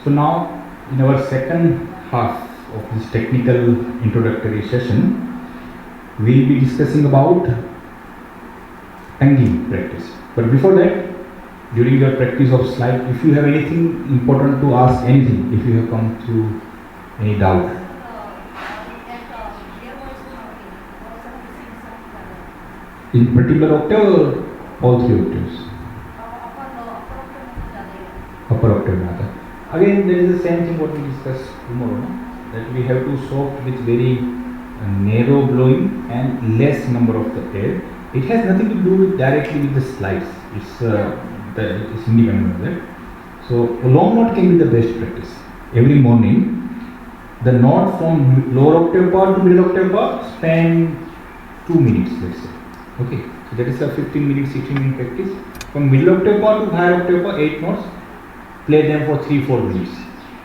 So now, in our second half of this technical introductory session, we'll be discussing about tonguing practice. But before that, during your practice of slide, if you have anything important to ask, anything, if you have come through any doubt. In particular octave or all three octaves? Upper octave में आता है. Again, there is the same thing what we discussed tomorrow, no? That we have to soft with very narrow blowing and less number of the air. It has nothing to do with directly with the slides. It's independent of that. So a long note can be the best practice. Every morning, the note from lower octave bar to middle octave bar span 2 minutes, let's say. Okay, so that is a 15 minute, 16 minute practice. From middle octave bar to higher octave bar, 8 notes. Play them for 3-4 minutes.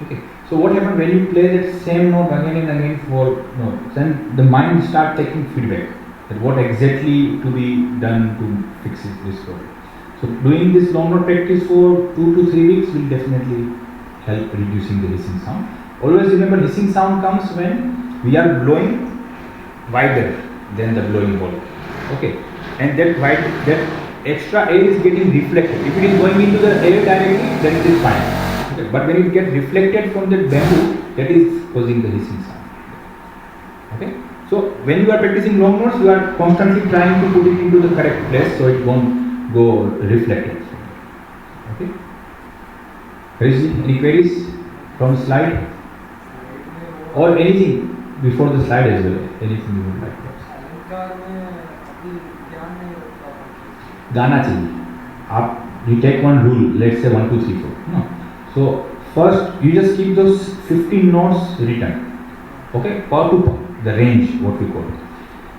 Okay. So what happens when you play that same note again and again for notes, then the mind starts taking feedback that what exactly to be done to fix this problem. So doing this long note practice for 2 to 3 weeks will definitely help reducing the hissing sound. Always remember, hissing sound comes when we are blowing wider than the blowing volume. Okay, and that extra air is getting reflected. If it is going into the air directly, then it is fine. Okay. But when it gets reflected from that bamboo, that is causing the hissing sound. Okay. So when you are practicing long notes, you are constantly trying to put it into the correct place so it won't go reflected. Okay. Any queries from slide or anything before the slide as well? Anything you would like to ask? गाना चाहिए. आप you take one rule, let's say 1 2 3 4. No. So first you just keep those 15 notes written. Okay, paw to paw, the range what we call.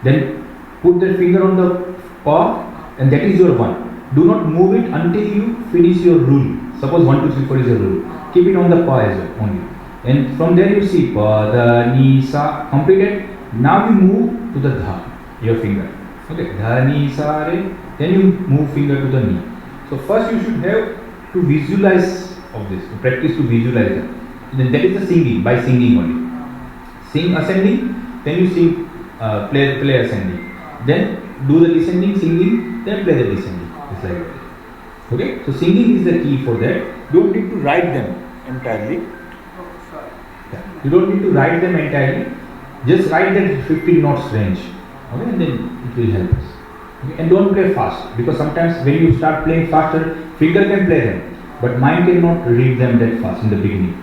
Then put the finger on the paw, and that is your one. Do not move it until you finish your rule. Suppose 1 2 3 4 is your rule. Keep it on the paw as well only. And from there you see pa, da, ni, sa, completed. Now you move to the dha, your finger. Okay, dha, ni, sa, re. Then you move finger to the knee. So first you should have to visualize of this, to practice to visualize that. Then that is the singing, by singing only. Sing ascending, then you sing, play ascending. Then do the descending, singing, then play the descending. It's like that. Okay, so singing is the key for that. You don't need to write them entirely. You don't need to write them entirely. Just write that 15 notes range. Okay, and then it will help us. Okay? And don't play fast, because sometimes when you start playing faster, finger can play them, but mind cannot read them that fast in the beginning.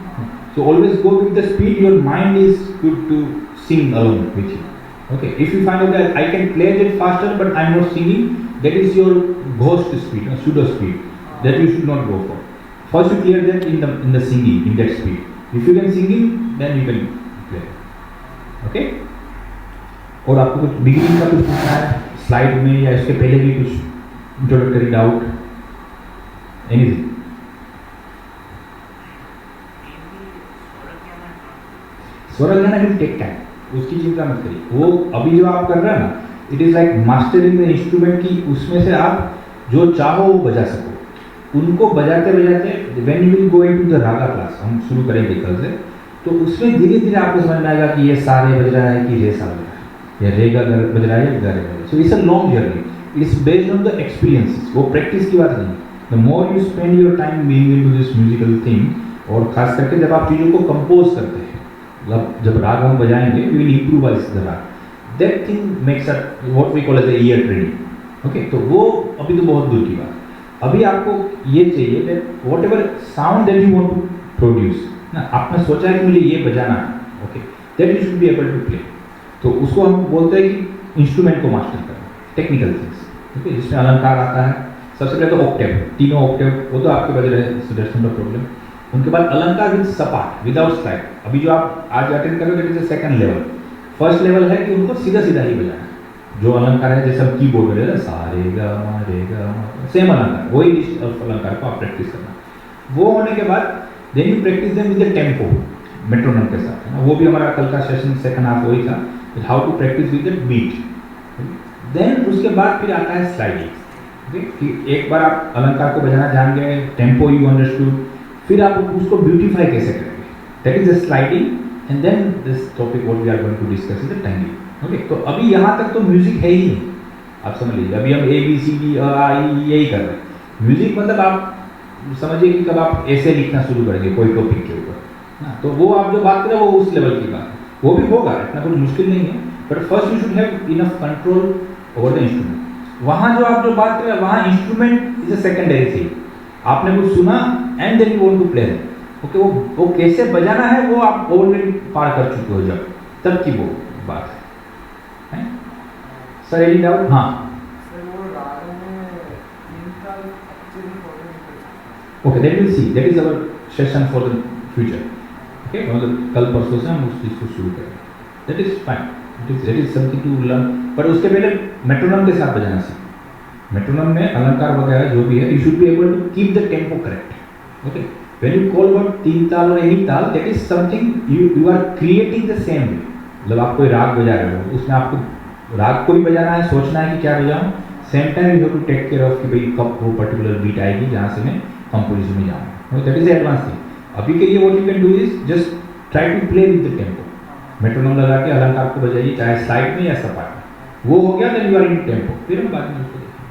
So always go with the speed your mind is good to sing along with you. Okay, if you find out that I can play that faster but I am not singing, that is your ghost speed, pseudo speed, that you should not go for. First you clear that in the singing, in that speed. If you can singing, then you can play. Okay? और आपको कुछ beginning का कुछ पूछना है slide में या इसके पहले भी कुछ इंट्रोडक्टरी डाउट, एनीथिंग? स्वर ज्ञान विल टेक टाइम, उसकी चिंता मत करिए. वो अभी जो आप कर रहे हैं ना, it is like mastering the instrument की, उसमें से आप जो चाहो वो बजा सको. उनको बजाते बजाते when you will go into the Raga class, हम शुरू करेंगे कल से, तो उसमें धीरे धीरे आपको समझ में आएगा कि ये सा रे बज रहा है कि रे सा बज रहा है, या रे गा बज रहा है या गा रे बज रहा है. So it's a long journey, it's based on the experiences. वो प्रैक्टिस की बात नहीं. The more you spend your time being into this musical thing, और खास करके जब आप चीज़ों को कंपोज करते हैं, जब राग हम बजाएंगे we will improvise the raga. That thing makes a what we call as the ear training. Okay, तो वो अभी तो बहुत दूर की बात. अभी आपको ये चाहिए that whatever sound that you want to produce ना, आपने सोचा है कि मुझे ये बजाना है, okay, that you should be able to play. तो उसको हम बोलते हैं कि इंस्ट्रूमेंट को मास्टर करना, टेक्निकल थिंग्स. ओके, जिसमें अलंकार आता है. सबसे पहले तो ऑक्टेव, तीनों ऑक्टेव वो तो आपके बज रहे हैं, so that's not a problem. उनके बाद अलंकार विद सपाट, विदाउट स्लाइड. अभी जो आप आज अटेंड कर रहे हो that is the second level. First level है कि उनको सीधा सीधा ही बजाना है. जो अलंकार है जैसे हम कीबोर्ड में रहे सा रे गा मा रे गा मा, सेम अलंकार, वही अलंकार को आप प्रैक्टिस करना. वो होने के बाद then you practice them with the tempo, metronome के साथ, है ना. वो भी हमारा कल का सेशन सेकंड हाफ वही था, how to practice with the beat. Then उसके बाद फिर आता है स्लाइडिंग. ओके, कि एक बार आप अलंकार को बजाना जान गए, टेम्पो यू अंडरस्टूड, फिर आप उसको ब्यूटीफाई कैसे करेंगे, that is the sliding and then this topic what we are going to discuss is the tonguing. Okay, तो अभी यहाँ तक तो म्यूजिक है ही नहीं, आप समझ लीजिए, अभी हम A B C D I यही कर रहे हैं। म्यूजिक मतलब आप समझिए कि कब आप ऐसे लिखना शुरू करेंगे कोई टॉपिक के ऊपर ना, तो वो आप जो बात करें वो उस लेवल की बात है, वो भी होगा, इतना कुछ मुश्किल नहीं है, but first you should have enough control over the instrument. वहाँ जो आप जो बात करें वहाँ instrument is a secondary thing, आपने कुछ सुना and then you want to play that, okay, वो कैसे बजाना है वो आप ऑलरेडी पार कर चुके हो जब, तब की वो बात है। Sir any doubt? हाँ, okay, that will see, that is our session for the future. Okay, मतलब कल परसों से हम उस चीज़ को शुरू करें, that is fine, that is something to learn, पर उसके पहले मेट्रोनोम के साथ बजाना सीखें। मेट्रोनोम में अलंकार वगैरह जो भी है, you should be able to keep the tempo correct. Okay, when you call about teen taal और any taal, that is something you are creating the same way, मतलब आप कोई राग बजा रहे हो, उसमें आपको राग को भी बजाना है, सोचना है कि क्या बजाऊं, same time you have to take care of कि भाई कब वो पर्टिकुलर बीट आएगी जहाँ से मैं कंपोजिशन में जाऊँ, दैट इज एडवांस थिंग। अभी के लिए what you can do is just try to play with the tempo, metronome लगा के अलंकार को बजाइए, चाहे स्लाइड में या सपाट में, वो हो गया, then you are in tempo, फिर हम बाद में उसको देखेंगे।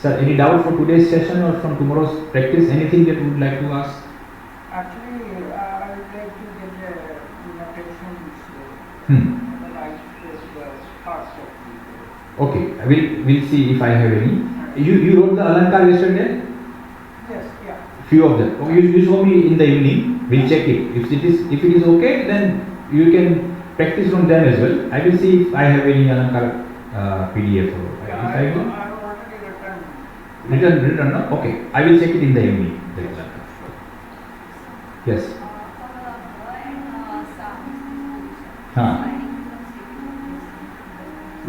Sir any doubt for today's session और from tomorrow's practice, anything that would like to ask? Actually, I would like to get a notation parts of the. Okay, we'll see if I have any. You wrote the alankar yesterday? Yes, yeah. Few of them. Okay, you show me in the evening. We'll check it. If it is okay, then you can practice from them as well. I will see if I have any alankar PDF or Yeah, if I I do. have already Written, no? Okay, I will check it in the evening. The alankar. Yes.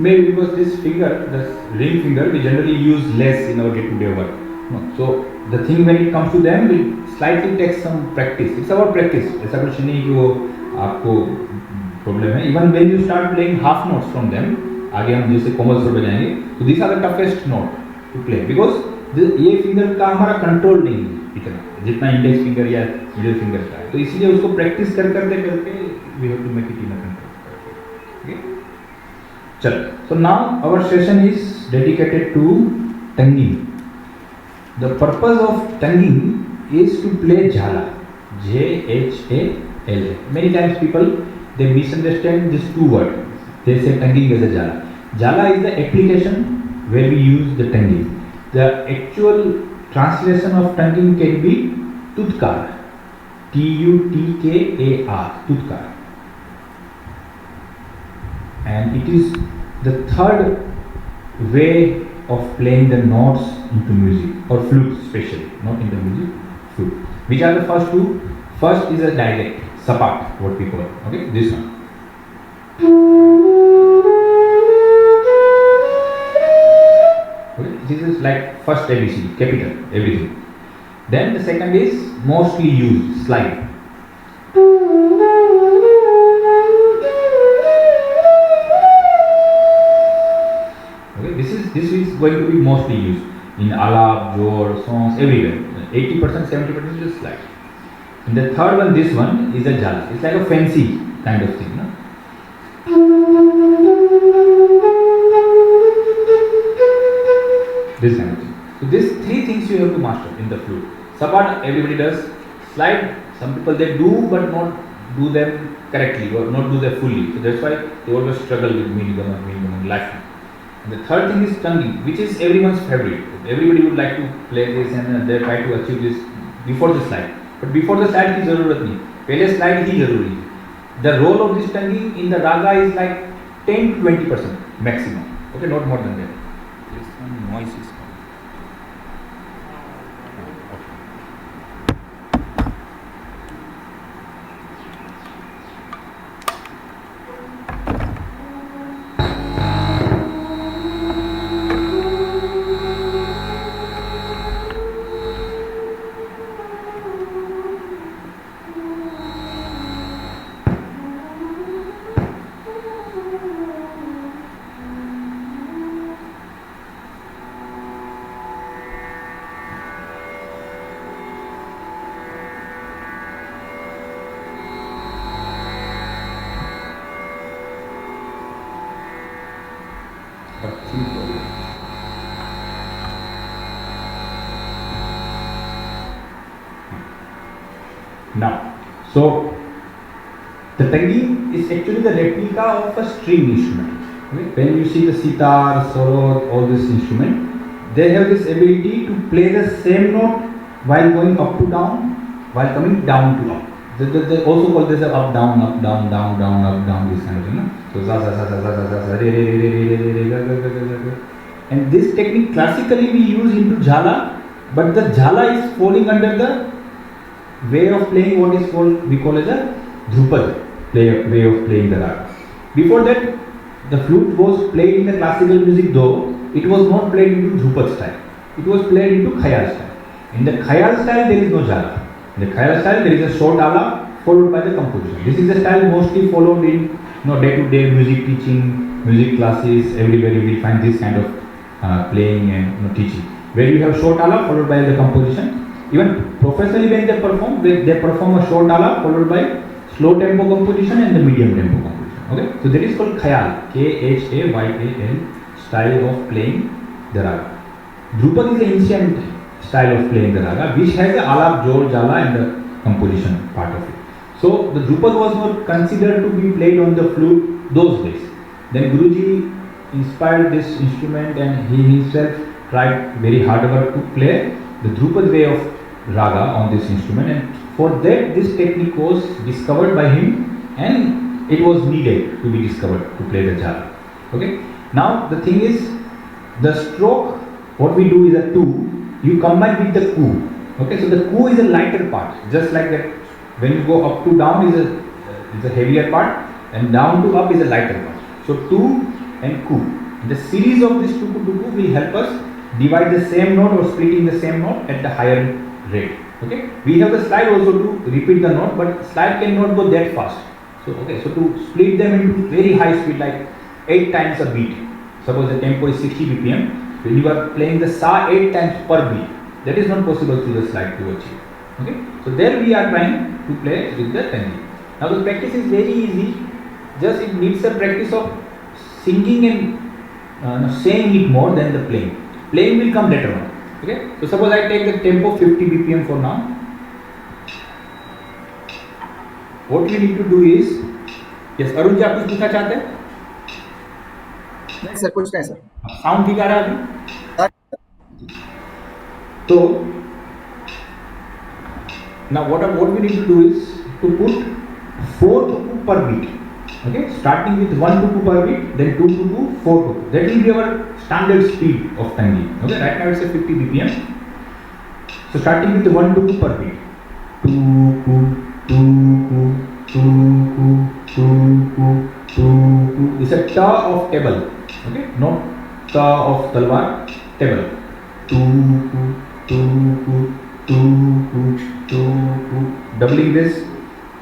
Maybe because this finger, the ring finger, we generally use less in our day-to-day work. No. So the thing when it comes to them, it slightly takes some practice. It's about practice. ऐसा कुछ नहीं कि वो आपको problem है. Even when you start playing half notes from them, आगे हम जैसे कोमल स्वर बजाएंगे, तो these are the toughest note to play because ये फिंगर का हमारा कंट्रोल नहीं है इतना, जितना इंडेक्स फिंगर या मिडिल फिंगर का है. तो इसलिए उसको प्रैक्टिस करते करके we have to make it in a control. Okay? चलो, so now our session is dedicated to tonguing. The purpose of tonguing is to play jhala, J-H-A-L-A. Many times people they misunderstand these two words. They say tonguing as a jhala. Jhala is the application where we use the tonguing. The actual translation of tonguing can be tutkar, T-U-T-K-A-R, tutkar. And it is the third way of playing the notes into music, or flute especially, not in the music, flute. Which are the first two? First is a dialect, sapat, what we call, okay, this one. Okay, this is like first ABC, capital, everything. Then the second is mostly used, slide. This is going to be mostly used in alap, jor, songs, everywhere. 80%, 70% is just slide. And the third one, this one, is a jhala. It's like a fancy kind of thing, no? This kind of thing. So these three things you have to master in the flute. Sapat, everybody does. Slide, some people they do, but not do them correctly, or not do them fully. So that's why they always struggle with minimum life. And the third thing is tonguing, which is everyone's favorite. Everybody would like to play this and they try to achieve this before the slide. But before the slide की ज़रूरत नहीं, पहले slide ही ज़रूरी है. The role of this tonguing in the raga is like 10-20% maximum. Okay, not more than that. This one noise is coming. Now, so the tangi is actually the replica of a string instrument. Okay? When you see the sitar, sorod, all this instrument, they have this ability to play the same note while going up to down, while coming down to up. They also call this up down, up down, down down, up down, this kind of thing. So za za za za za za za re re re re re re re ga ga ga ga ga. And this technique classically we use into jhala, but the jhala is falling under the way of playing what is called, we call as a dhrupad way of playing the raga. Before that, the flute was played in the classical music, though it was not played into dhrupad style. It was played into khayal style. In the khayal style, there is no jhala. In the khayal style, there is a short ala followed by the composition. This is the style mostly followed in day-to-day music teaching, music classes. Everywhere you will find this kind of playing and teaching, where you have short ala followed by the composition. Even professionally, when they perform a short ala followed by slow tempo composition and the medium tempo composition. Okay, so that is called khayal, Khayal style of playing the raga. Dhrupad is an ancient style of playing the raga, which has the alap, jor, jala and the composition part of it. So the Dhrupad was not considered to be played on the flute those days. Then Guruji inspired this instrument and he himself tried very hard work to play the Dhrupad way of raga on this instrument, and for that this technique was discovered by him and it was needed to be discovered to play the jhala. Okay. Now the thing is, the stroke, what we do is a two, you combine with the ku. Okay, so the ku is a lighter part, just like that. When you go up to down is a heavier part, and down to up is a lighter part. So two and ku. The series of this tuku tuku will help us divide the same note or splitting the same note at the higher rate. Okay, we have the slide also to repeat the note, but slide cannot go that fast. So okay, so to split them into very high speed, like 8 times a beat. Suppose the tempo is 60 bpm. When you are playing the sa 8 times per beat, that is not possible through the slide to achieve. Okay, so there we are trying to play with the tangi. Now the practice is very easy. Just it needs a practice of singing and saying it more than the playing. Playing will come later on. Okay, so suppose I take the tempo 50 bpm for now. What we need to do is, yes, Arun ji आप कुछ पूछना चाहते हैं? नहीं sir, कुछ नहीं sir. Sound ठीक आ रहा है अभी? तो now what we need to do is to put 4 tuku per beat. Okay, starting with 1 tuku per beat, then 2 tuku, 4 tuku. That will be our standard speed of tangi. Okay, right now it's a 50 bpm. So starting with 1 tuku per beat. Tuku, tuku, tuku, tuku, tuku. It's a ta of table. Okay, not ta of talwar, table. Tuku, tuku, tuku, tuku. Doubling this.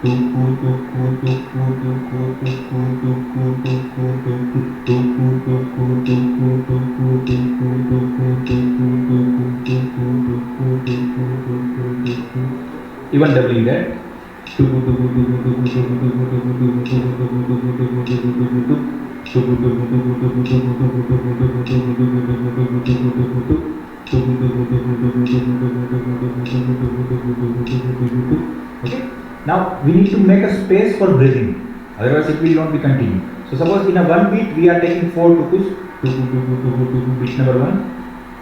Tuku, tuku, tuku, tuku, tuku, tuku, tuku, tuku, tuku, tuku, tuku, tuku, tuku, tuku, tuku. Even doubling that. Tuku, tuku, tuku, tuku, tuku, tuku, tuku, tuku, tuku, tuku, tuku. Okay. Now we need to make a space for breathing, otherwise it will not be continued. So suppose in a one beat we are taking 4 tukus, tuku tuku tuku tuku, beat number 1,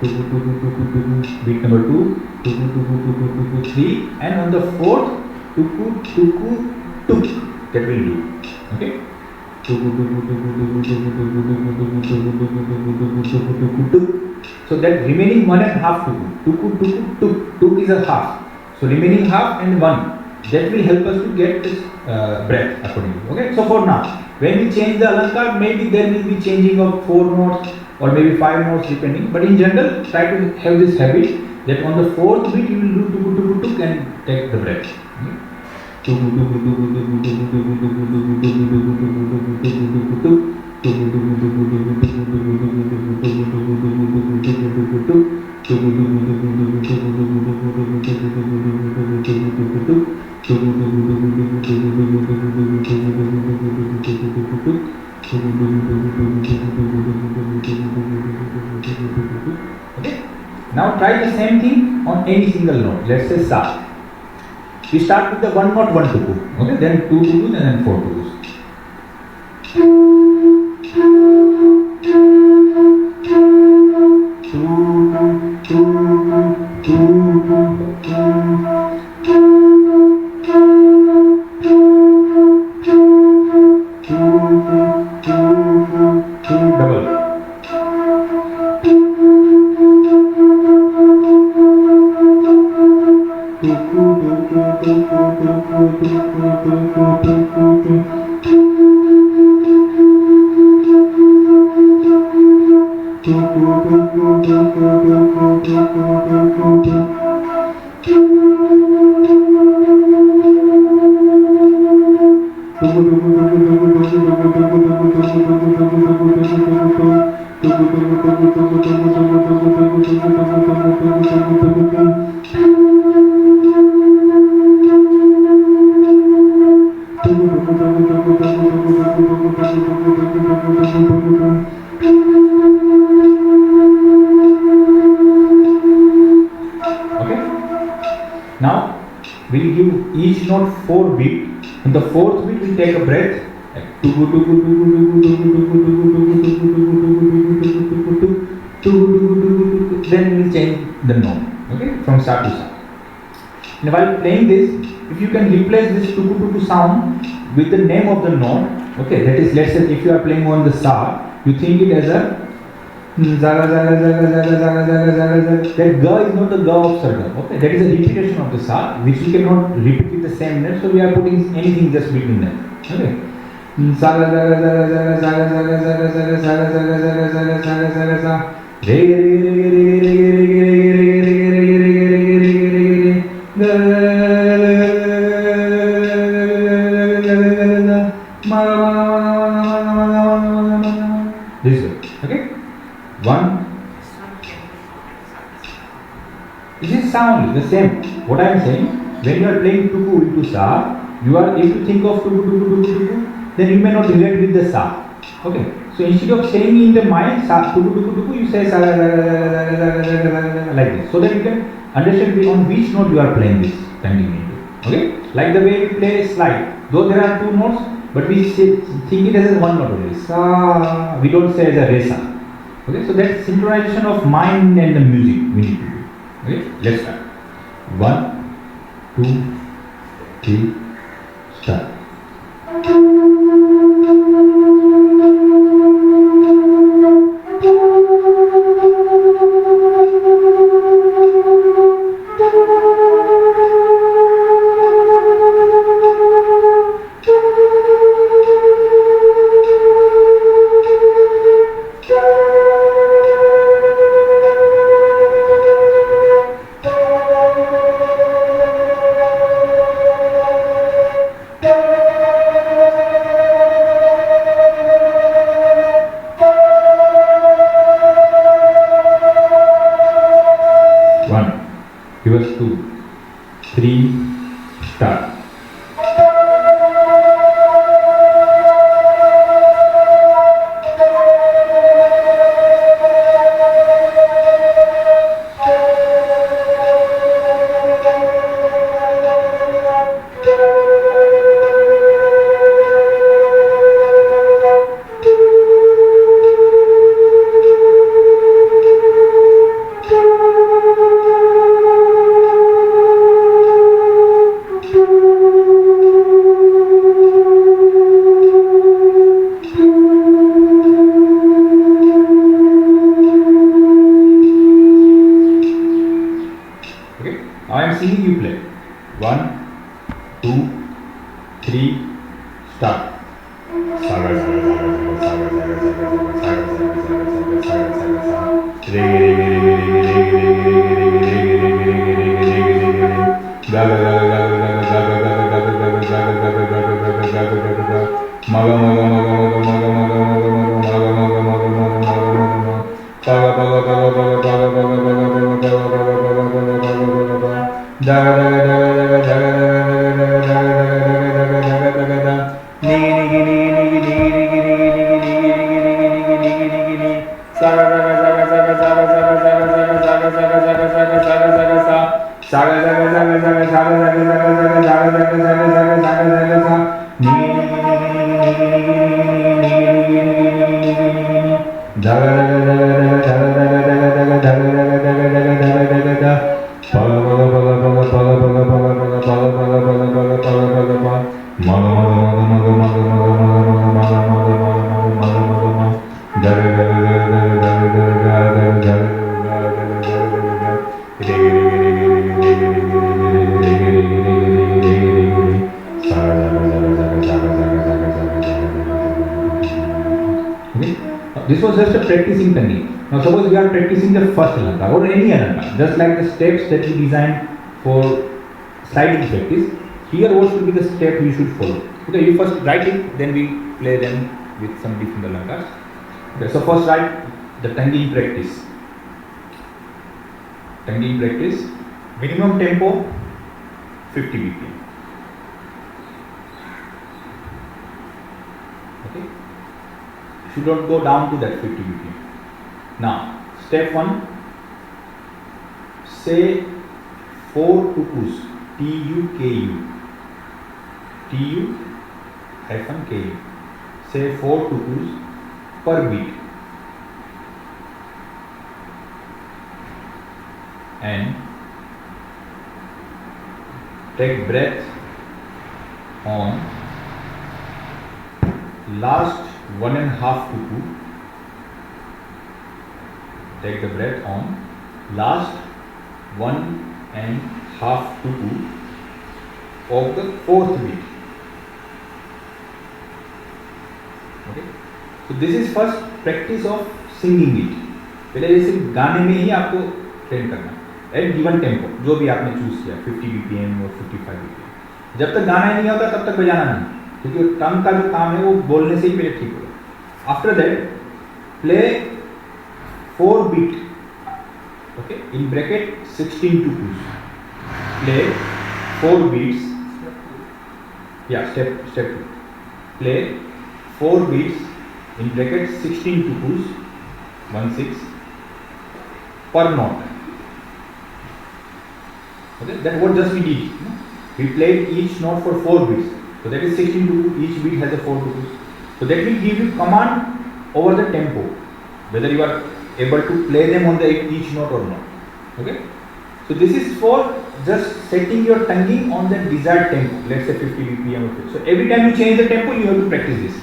tuku tuku tuku tuku, beat number 2, tuku tuku tuku tuku 3, and on the 4th tuku tuku tuk, that will do. Okay. Tuku tuku tuku tuku tuku tuku tuku tuku tuku tuku tuku tuku tuk. So that remaining 1.5 tuku, tuku tuku tuk, tuk is a half. So remaining half and 1. That will help us to get this breath accordingly. Okay, so for now, when we change the alankar, maybe there will be changing of 4 notes or maybe 5 notes depending. But in general, try to have this habit that on the 4th beat you will do tuku tuku tuk and take the breath. Tuku tuku tuku tuku tuku tuku tuku tuku tuku tuku tuku tuku tuku. Okay. Now try the same thing on any single note. Let's say sa. We start with the 1 note 1 tuku. Okay, then 2 tukus and then 4 tukus. Double. Now we'll give each note 4 beat. On the 4th beat we'll take a breath. Then we'll change the note. Okay, from start to start. And while playing this, if you can replace this tuku tuku sound with the name of the note, okay, that is, let's say if you are playing on the sa, you think it as a zaga zaga zaga zaga zaga zaga zaga zaga. That ga is not the ga of sarga. Okay, that is a repetition of the sa, which we cannot repeat with the same note, so we are putting anything just between them. Okay. Zaga zaga zaga zaga zaga zaga zaga zaga zaga zaga zaga zaga zaga zaga zaga. Re re re re re re re this way. Okay? 1. This is sound, the same. What I am saying, when you are playing tuku into sa, you are, if you think of tuku tuku tuku tuku, then you may not relate with the sa. Okay? So instead of saying in the mind sa tuku tuku tuku, you say sa like this, so that you can understand on which note you are playing this continuing. Okay? Like the way we play slide, though there are 2 notes, but we think it as one note only. Sa, we don't say as a re sa. Okay? So that synchronization of mind and the music we need to do. Okay? Let's start. 1, 2, 3, start. Give us 2, 3, start. I am singing, you play. 1, 2, 3, start. Saga saga saga saga saga saga saga saga saga saga saga re re re re re ga ga ga ga ga ga ga ga ga ga ga ga ga ga maga maga maga maga maga maga maga maga maga maga maga maga paga paga paga paga paga paga paga paga daga daga daga daga daga daga daga daga daga nigi nigi nigi nigi nigi nigi nigi nigi nigi nigi nigi nigi saga saga saga saga saga saga saga saga saga saga saga saga saga saga sa saga saga saga saga saga saga saga saga This was just a practicing technique. Now suppose we are practicing the first alankar or any alankar, just like the steps that we designed for sliding practice. Here what should be the step you should follow? Okay, you first write it, then we play them with some different alankars. Okay, so first write the tonguing practice. Tonguing practice, minimum tempo 50 BPM. Okay, should not go down to that 50 BPM. Now, step 1, say 4 tukus, T-U-K-U, T-U hyphen K-U, say 4 tukus per beat, and take breath on last 1.5 tuku. Take the breath on last 1.5 tuku of the 4th beat. Okay, so this is first practice of singing it. पहले जैसे गाने में ही आपको train करना eight given tempo, जो भी आपने choose किया 50 BPM और 55 BPM. जब तक गाना ही नहीं होता तब तक बजाना नहीं, क्योंकि टंग का जो काम है वो बोलने से ही पहले ठीक होगा. After that play 4 beat, okay, in bracket 16 tukus. Play 4 beats. Yeah, step 2. Play 4 beats in bracket 16 tukus, 1/6 per note. Okay, that what just we did. We played each note for 4 beats. So that is 16 tukus. Each beat has a 4 tukus. So that will give you command over the tempo, whether you are able to play them on the each note or not. Okay, so this is for just setting your tonguing on the desired tempo, let's say 50 BPM. So every time you change the tempo, you have to practice this.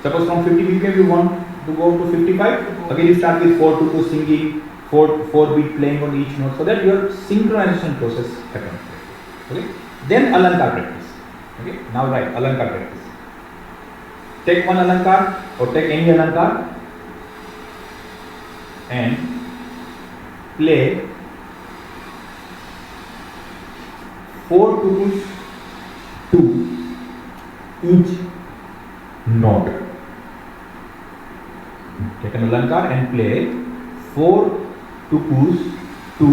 Suppose from 50 BPM you want to go to 55, again you start with 4 tukus singing, 4 beat playing on each note, so that your synchronization process happens. Okay, then alankar practice. Okay, now write alankar practice. Take one alankar or take any alankar and play 4 tukus to each note. Take an alankar and play 4 tukus to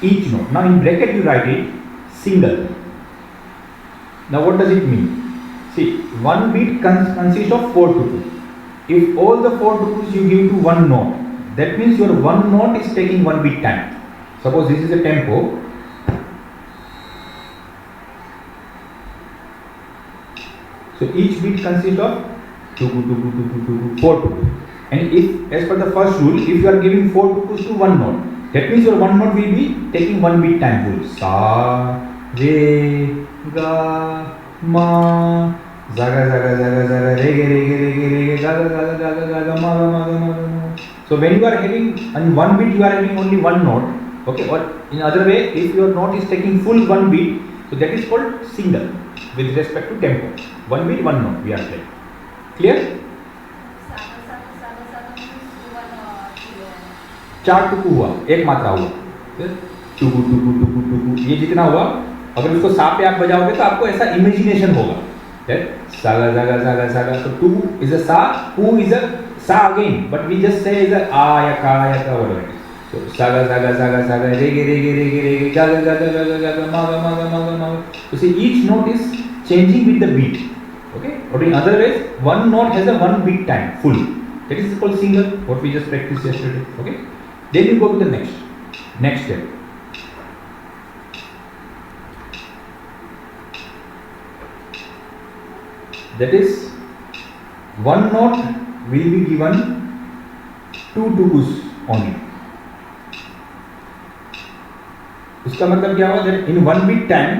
each note. Now in bracket you write it single. Now what does it mean? See, one beat consists of 4 tukus. If all the 4 tukus you give to one note, that means your one note is taking 1 beat time. Suppose this is a tempo. So each beat consists of 2 tuku, 4 tuku. And if, as per the first rule, if you are giving 4 tukus to one note, that means your one note will be taking 1 beat time full. Sa, re, ga, ma, zaga, zaga, zaga, zaga, re, ge, re, ge, re, ge, re, ge, ga, ga, ga, ga, ga, ga, ga, ma, ga, ma, ga, ma, ga, ma. So when you are having on one beat, you are having only one note. Okay, or in other way, if your note is taking full 1 beat, so that is called single with respect to tempo. 1 beat, 1 note we are playing. Clear? 4 टुकु हुआ, एक मात्रा हुआ, टुकु टुकु टुकु टुकु, ये जितना हुआ, अगर उसको सा पे आप बजाओगे तो आपको ऐसा इमेजिनेशन होगा. Saga zaga zaga zaga. So 2 is a sa, pu is a sa again, but we just say is a a ya ka whatever it is. So saga zaga zaga zaga, re ge re ge re ge re ge, ga ga ga ga ga ga, ma ga ma ga ma ga ma. So see, each note is changing with the beat. Okay, or in other ways, one note has a 1 beat time full. That is called single, what we just practiced yesterday. Okay, then you go to the next step. That is, one note will be given 2 tukus only. उसका मतलब क्या होगा that in one beat time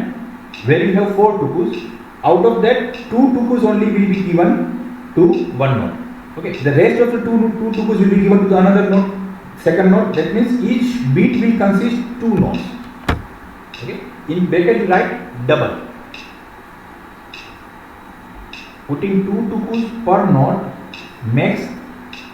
where you have 4 tukus, out of that 2 tukus only will be given to one note. Okay, the rest of the two tukus will be given to the another note, second note. That means each beat will consist 2 notes. Okay, in bracket you write double. Putting 2 tukus per note makes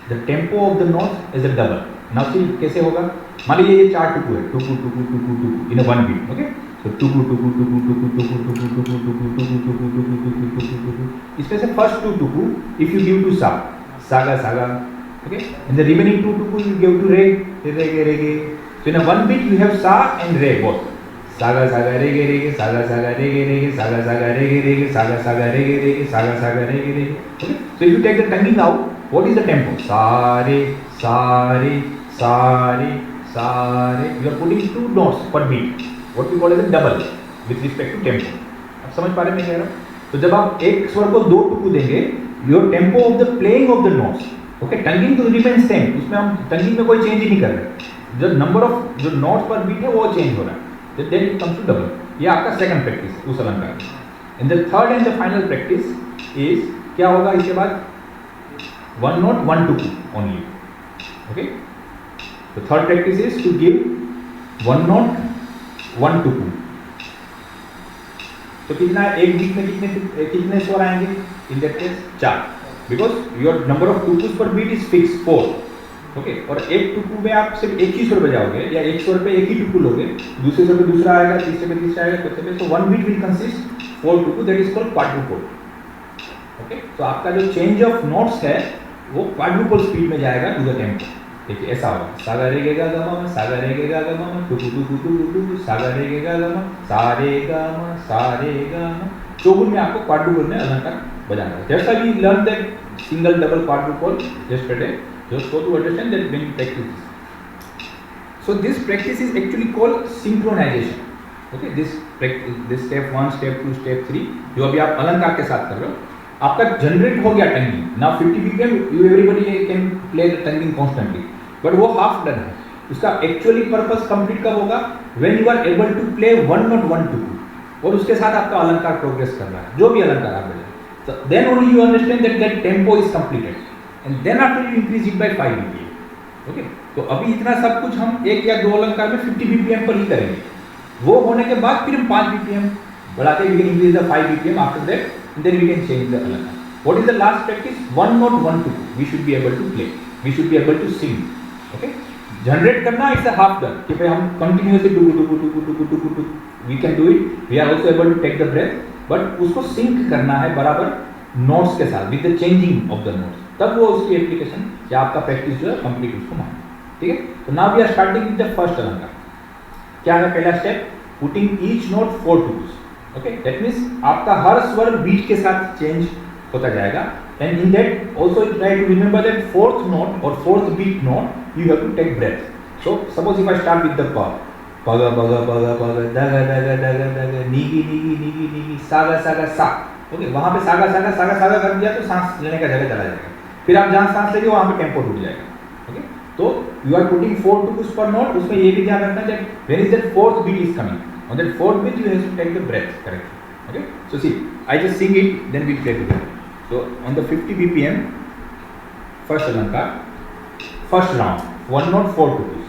the tempo of the notes as a double. Now see कैसे होगा? मान लीजिए ये 4 टुकु है, टुकु टुकु टुकु टुकु in a one beat. Okay, so टुकु टुकु टुकु टुकु टुकु टुकु टुकु टुकु टुकु टुकु टुकु टुकु टुकु. इसमें से first 2 टुकु if you give to sa, saga saga. Okay, and the remaining 2 tuku you give to re, re ge re ge. So in a one beat you have sa and re both. Saga saga re ge re ge, saga saga re ge re ge, saga saga re ge re ge, saga saga re ge re ge, saga saga re ge re ge. Okay, so if you take the tonguing out, what is the tempo? Sa re sa re sa re sa re. You are putting 2 notes per beat. What we call as a double with respect to tempo. आप समझ पा रहे हैं मैं कह रहा हूँ? तो जब आप एक स्वर को 2 टुकु देंगे, your tempo of the playing of the notes. Okay, tonguing तो रिमेन सेम, उसमें हम टंगिंग में कोई चेंज ही नहीं कर रहे. जो नंबर ऑफ जो नोट्स पर बीट है वो चेंज हो रहा है. Then it comes to double. ये आपका सेकंड प्रैक्टिस उस अलंकार में. And the third and the final practice is क्या होगा इसके बाद? वन नोट वन टुकु only. Okay, the third practice is to give one note one टुकु. तो कितना एक बीट में कितने स्वर आएंगे? In that case 4. Because your number of tukus per beat is fixed 4. Okay, और एक टुकु में आप सिर्फ एक ही स्वर बजाओगे या एक स्वर पे एक ही टुकु लोगे, दूसरे स्वर पे दूसरा आएगा, तीसरे पे तीसरा आएगा, चौथे पे. So one beat will consist 4 tuku, that is called quadruple. Okay, तो आपका जो change of notes है वो quadruple speed में जाएगा to the tempo. देखिए ऐसा होगा. सागा रे गे गा गा मा, सागा रे गे गा गा मा, टुकु टुकु टुकु टुकु, सागा रे गे गा गा मा, सा रे गा मा, सा रे गा मा. चौगुन में आपको क्वाड्रुपल में अलंकार बजाना है. Just like we learned that single, double, quadruple yesterday, just so to understand that when you practice this. So this practice is actually called synchronization. Okay, this step 1, step 2, step 3 जो अभी आप अलंकार के साथ कर रहे हो, आपका जनरेट हो गया टंगिंग. Now 50 BPM, you everybody can play the tonguing constantly, but वो half done है. उसका actually purpose complete कब होगा? When you are able to play one note one tuku, और उसके साथ आपका अलंकार प्रोग्रेस कर रहा है, जो भी अलंकार आप बजाए. So then only you understand that tempo is completed, and then after you increase it by 5 BPM. Okay, तो अभी इतना सब कुछ हम एक या दो अलंकार में 50 BPM पर ही करेंगे. वो होने के बाद फिर हम 5 BPM बढ़ाते we can increase the 5 BPM after that, and then we can change the अलंकार. What is the last practice? One note one tuku. We should be able to play. We should be able to sing. Okay, generate करना it's a half done कि भाई हम continuously टुकु टुकु टुकु टुकु टुकु टुकु we can do it. We are also able to take the breath, but उसको सिंक करना है बराबर नोट्स के साथ with the changing of the notes. तब वो उसकी एप्लीकेशन या आपका प्रैक्टिस जो है कंप्लीट उसको माने. ठीक है, तो now we are starting with the first अलंकार. क्या है पहला स्टेप? पुटिंग ईच नोट 4 टुकुस. ओके, दैट मींस आपका हर स्वर बीट के साथ चेंज होता जाएगा. And in that also try to remember that fourth note और fourth beat note you have to take breath. So suppose if I start with the प, पगा पगा पगा पगा दगा दगा दगा दगा नीगी नीगी नीगी नीगी सागा सागा सा. ओके, वहां पे सागा सागा सागा सागा कर दिया तो सांस लेने का जगह चला जाएगा. फिर आप जहां सांस लेंगे वहां पे टेम्पो टूट जाएगा. ओके, तो यू आर पुटिंग 4 टुकुस पर नोट. उसमें ये भी ध्यान रखना that when is that fourth beat is coming, on that fourth beat you have to take the breath correctly. Okay, so see I just sing it then we play together. So on the 50 BPM, first alankar, first round, one note 4 tukus.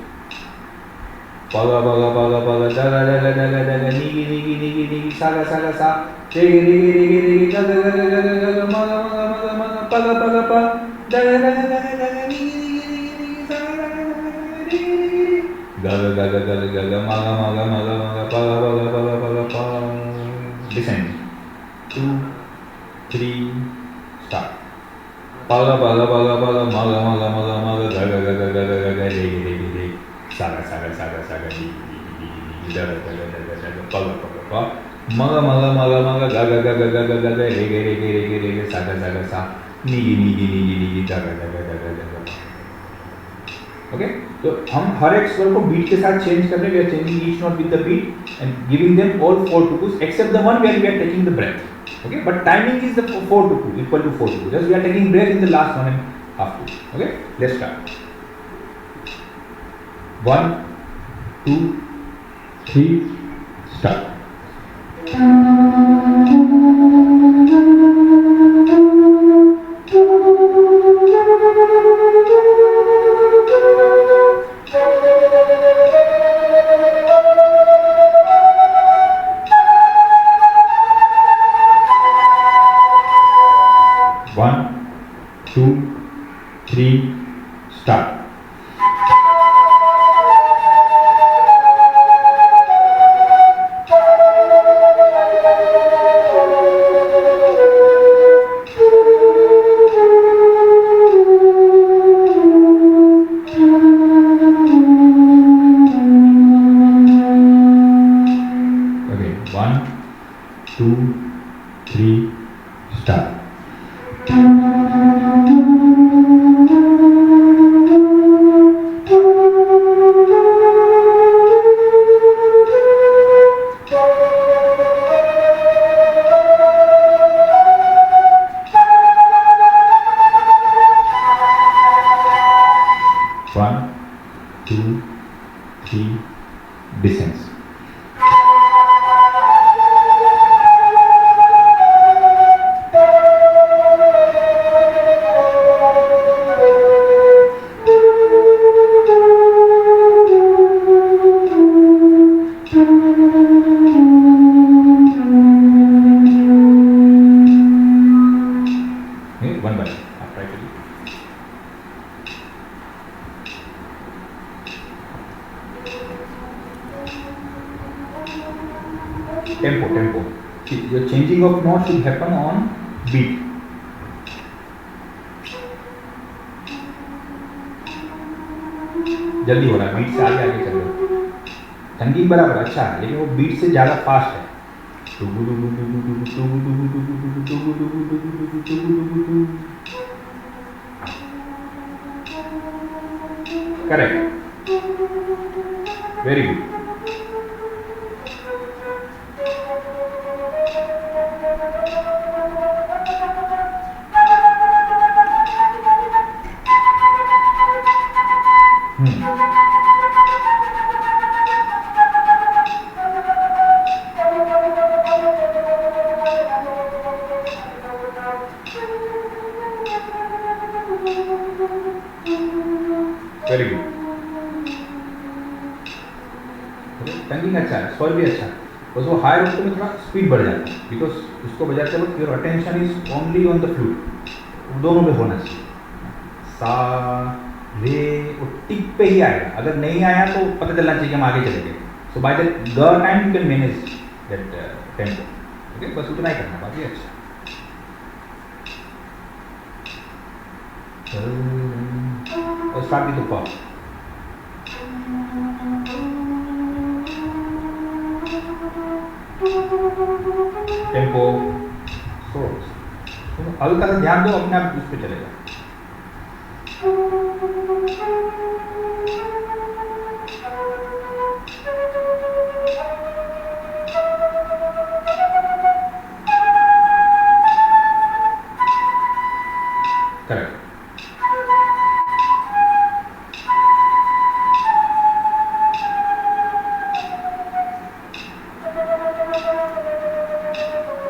Paga paga paga paga daga daga daga daga nigi nigi nigi nigi saga saga sa rege rege rege rege daga daga daga daga maga maga maga maga paga paga pa daga daga daga daga nigi nigi nigi nigi saga daga daga rege rege daga daga daga daga maga maga maga maga paga paga paga paga pa. Descend 2 3 start. Paga paga paga paga maga maga maga maga gaga gaga gaga gaga re re re re saga saga saga saga di di di di daga daga daga daga paga paga pa maga maga maga maga gaga gaga gaga gaga re re re re re re saga saga sa nigi nigi nigi nigi daga daga daga daga. Okay, तो हम हर एक स्वर को beat के साथ change कर रहे हैं. We are changing each note with the beat and giving them all 4 टुकुस except the one where we are taking the breath. Okay, but timing is the 4 tuku equal to 4 tuku. Just we are taking breath in the last 1.5 tuku. Okay, let's start. 1 2 3, start. One, two, three, start. Again, 1, 2, 3, start. One, two, three, descends. Okay, one by one. I'll try to do. Tempo. See, your changing of notes should happen on beat. जल्दी हो रहा है, beat से आगे आगे चल रहे हो। संगीत बराबर अच्छा है, लेकिन वो बीट से ज़्यादा फास्ट है। Correct, very good. Very good. Tonguing अच्छा है, स्वर भी अच्छा है, बस वो हाई नोट में थोड़ा स्पीड बढ़ जाता है, बिकॉज उसको बजाते वक्त your attention is only on the flute. दोनों में होना चाहिए। सा रे वो टिक पे ही आएगा, अगर नहीं आया तो पता चलना चाहिए कि हम आगे चले गए। So by that the time you can manage that tempo. Okay, बस उतना ही करना, बाकी अच्छा। और start with the pop. Tempo source, हल्का सा ध्यान दो, अपने आप उस पर चलेगा। Correct.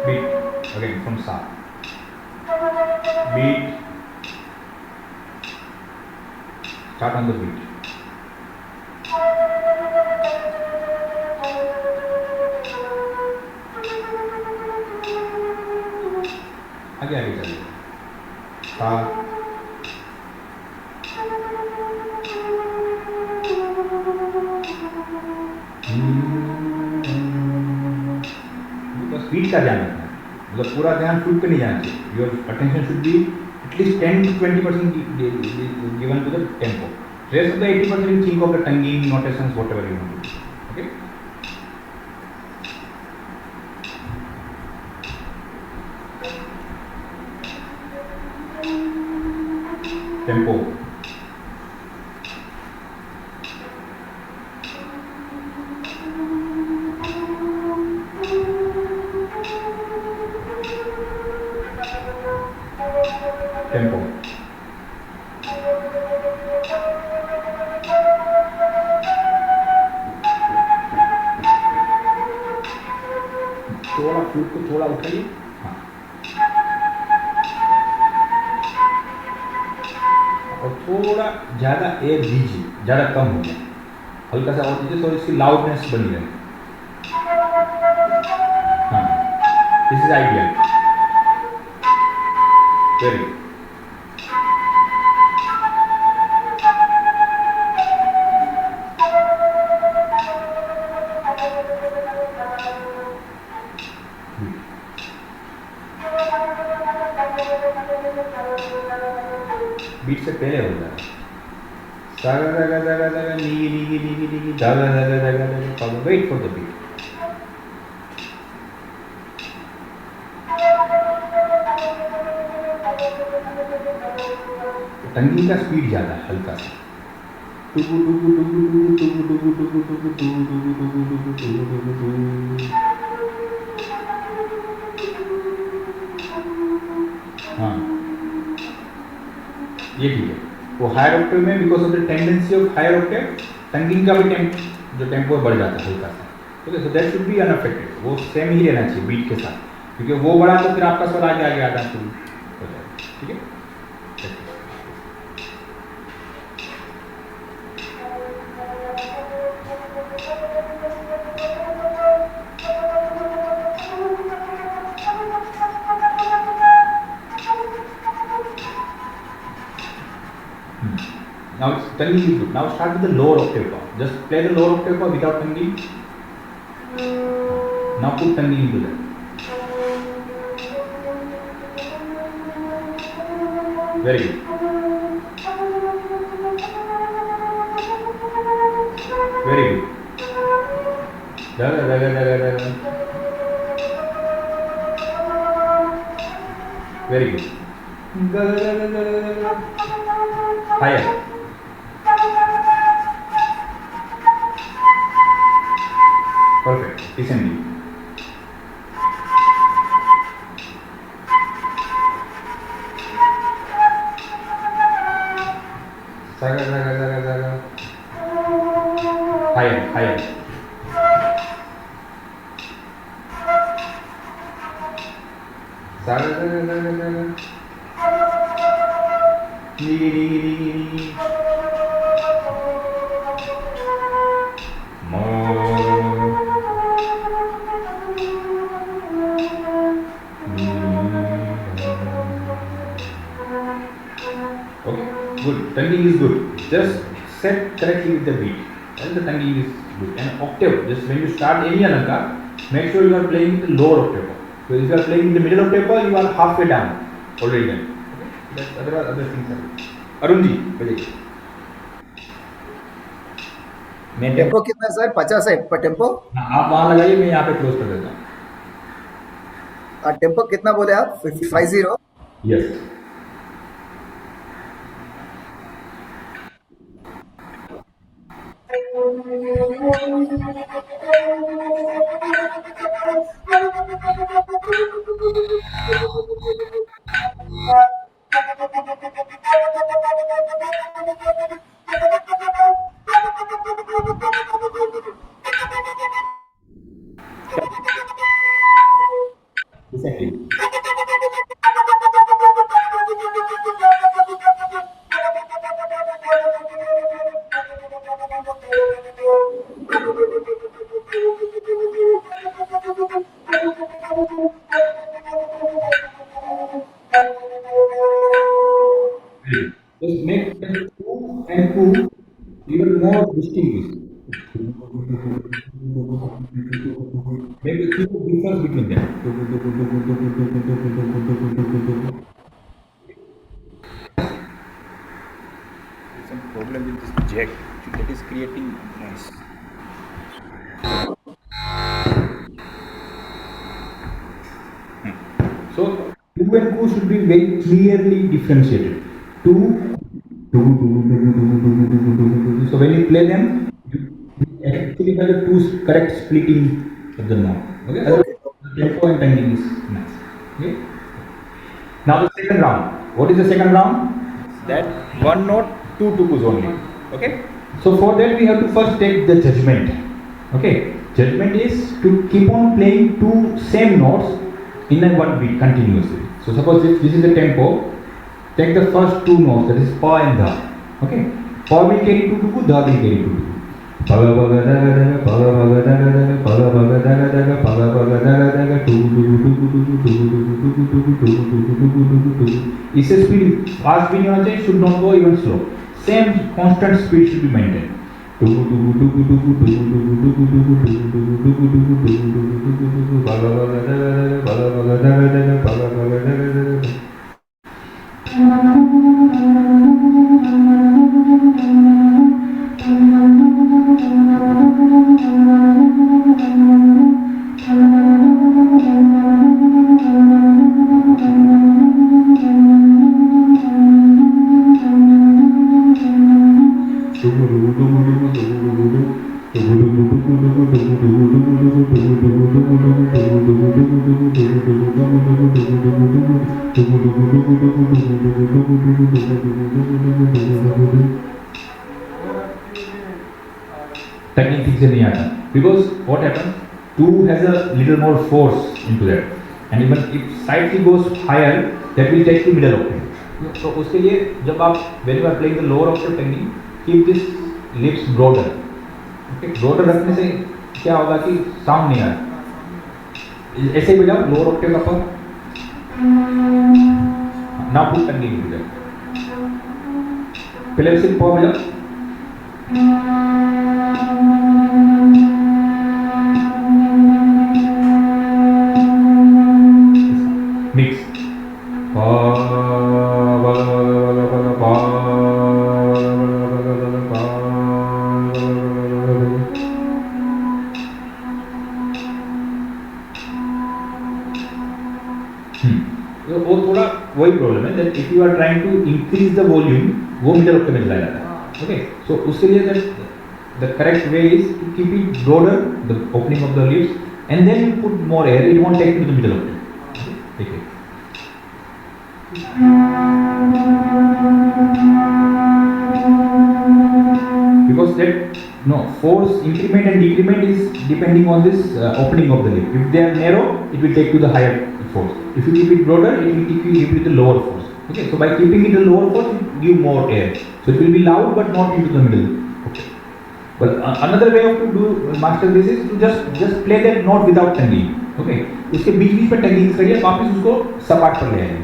Beat again from sa. Beat. Start on the beat. आगे आगे चलिए। सा बस बीट का ध्यान रखना है, मतलब पूरा ध्यान फ्लूट पे नहीं जाना चाहिए। Your attention should be at least 10 to 20% given to the tempo. Rest of the 80% you think of the tonguing, notations, whatever you want to do. Okay. Tempo. Tempo. Flute को थोड़ा उठाइए, हाँ, और थोड़ा ज़्यादा एयर दीजिए, ज़्यादा कम हो जाए, हल्का सा और दीजिए तो इसकी लाउडनेस बनी रहे। हाँ, this is ideal, very good. Beat से पहले होता है सागा सागा सागा सागा नीगी नीगी नीगी नीगी दागा दागा दागा दागा, wait for the beat. Tonguing का स्पीड ज़्यादा है, हल्का सा टुगु टुगु टुगु टुगु टुगु टुगु टुगु टुगु टुगु टुगु टुगु टुगु टुगु टुगु। हाँ, ये ठीक है। वो हायर ऑक्टेव में because of the tendency of higher octave tonguing का भी जो टेम्पो बढ़ जाता है हल्का सा, ठीक है। So that should be unaffected, वो सेम ही रहना चाहिए बीट के साथ, क्योंकि वो बढ़ा तो फिर आपका स्वर आगे आगे आना शुरू हो जाएगा, ठीक है। Now tonguing is good. Now start with the lower octave power. Just play the lower octave power without tonguing. Now put tonguing into that. Very good. Very good. Da da da da da da. Very good. Da da da da da. Higher. Perfect. Descending. Saga saga saga saga. Higher, higher. Saga saga saga saga. Nigi nigi nigi nigi. Okay, good. Tonguing is good. Just set correctly with the beat, and the tonguing is good. And octave, just when you start any alanka, make sure you are playing with the lower octave. So if you are playing in the middle octave, you are halfway down already then. Okay, that's other things are good. Arun ji, बजाइए। मैं tempo कितना है sir? 50 है पर tempo. आप वहाँ लगाइए, मैं यहाँ पे क्लोज कर देता हूँ। टेम्पो कितना बोले आप? 50? Yes. Exactly. Just make the two and two even more distinguished. Make a clear difference between them. There's some problem with this jack that is creating noise. So two and two should be very clearly differentiated. Two. So when you play them, you actually have the two correct splitting of the note. Okay. The tempo and timing is nice. Okay. Now the second round. What is the second round? That one note, two tukus only. Okay. So for that we have to first take the judgment. Okay. Judgment is to keep on playing two same notes in a one beat continuously. So suppose if this is the tempo, take the first two notes, that is pa and dha. Okay, pa will carry to dugu, dha will carry to dugu. Paga paga daga daga, paga paga daga daga, paga paga daga daga, paga paga daga daga, dugu dugu dugu dugu dugu dugu dugu dugu dugu dugu dugu dugu. इससे speed fast भी नहीं होना चाहिए, should not go even slow. Same constant speed should be maintained. Dugu dugu dugu dugu dugu dugu dugu dugu dugu dugu dugu dugu dugu dugu dugu. Paga paga daga daga, paga paga daga daga, paga paga daga daga. Technique ठीक से नहीं आता because what happens, two has a little more force into that, and even if slightly goes higher, that will take the middle octave. तो उसके लिए जब आप when you are playing the lower octave technique, keep this lips broader. Okay, broader रखने से क्या होगा कि sound नहीं आएगा. ऐसे ही बजाओ lower octave upper. Now put technique into that. पहले सिर्फ पॉ बजाओ. Mix. तो वो थोड़ा वही प्रॉब्लम है that if you are trying to increase the volume, वो middle octave में चला जाता है. Okay, so उसके लिए that the correct way is to keep it broader, the opening of the lips, and then you put more air. It won't take you to the middle octave. Okay. Because that force increment and decrement is depending on this opening of the lip. If they are narrow, it will take to the higher force. If you keep it broader, it will keep you the lower force. Okay, so by keeping it the lower force, you give more air. So it will be loud but not into the middle. Okay. But another way of to do master this is to just play that note without tonguing. Okay. उसके बीच में tonguing करिए, वापस उसको सपाट पर ले आइए.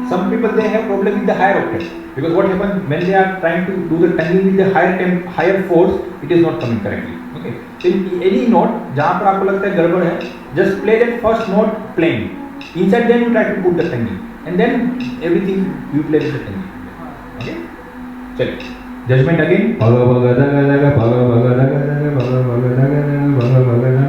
Some people they have problem with the higher octave because what happens when they are trying to do the tonguing with the higher force, it is not coming correctly. Okay, so in any note जहाँ पर आपको लगता है गड़बड़ है, just play that first note plain. Inside then you try to put the tonguing, and then everything you play with the tonguing. Okay, चलिए judgment again. Paga paga daga daga, paga paga daga daga, paga paga daga daga, paga paga daga.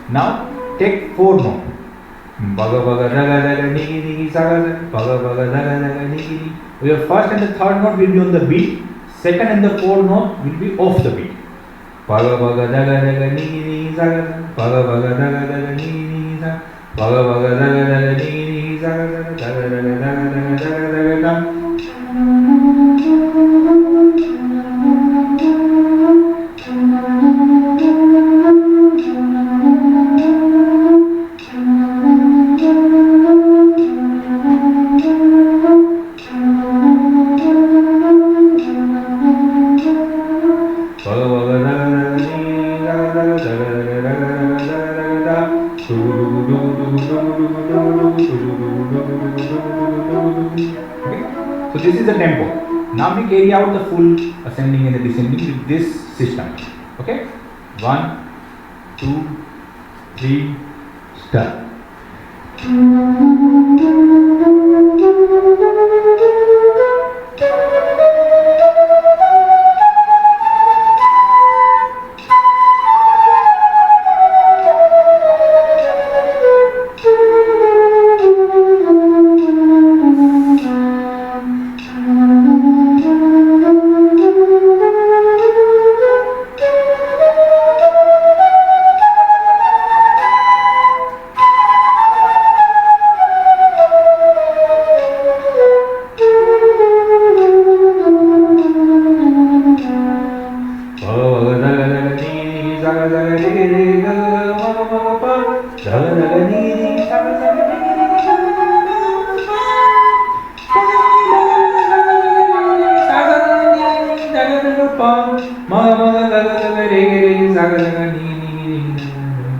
Now take four notes. Baga baga daga daga nigi nigi saga baga baga daga daga nigi. Your first and the third note will be on the beat. Second and the fourth note will be off the beat. Baga baga daga daga nigi nigi saga baga baga daga daga nigi nigi saga baga baga daga daga nigi nigi saga daga daga daga daga daga daga daga. So this is the tempo. Now we carry out the full ascending and the descending with this system. Okay, 1, 2, 3, start.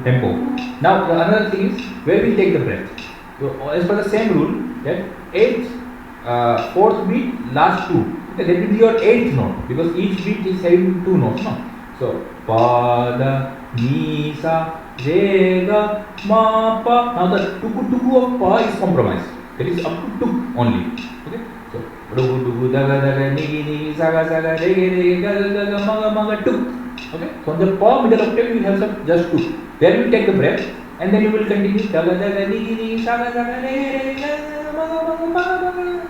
Tempo. Now the another thing is where we take the breath. So, as per the same rule, that eighth, fourth beat, last two. Okay, that will be your eighth note because each beat is having two notes. No? So pa da ni sa re ga ma pa. Now the tuku of pa is compromised. That is up to tuk only. Okay. So dugu daga daga ni saga saga re re ga ga ma ga tuk. Okay. So on the pa middle octave you will have some just tuk. There you will take the breath and then you will continue daga daga ni saga saga re re ga ma.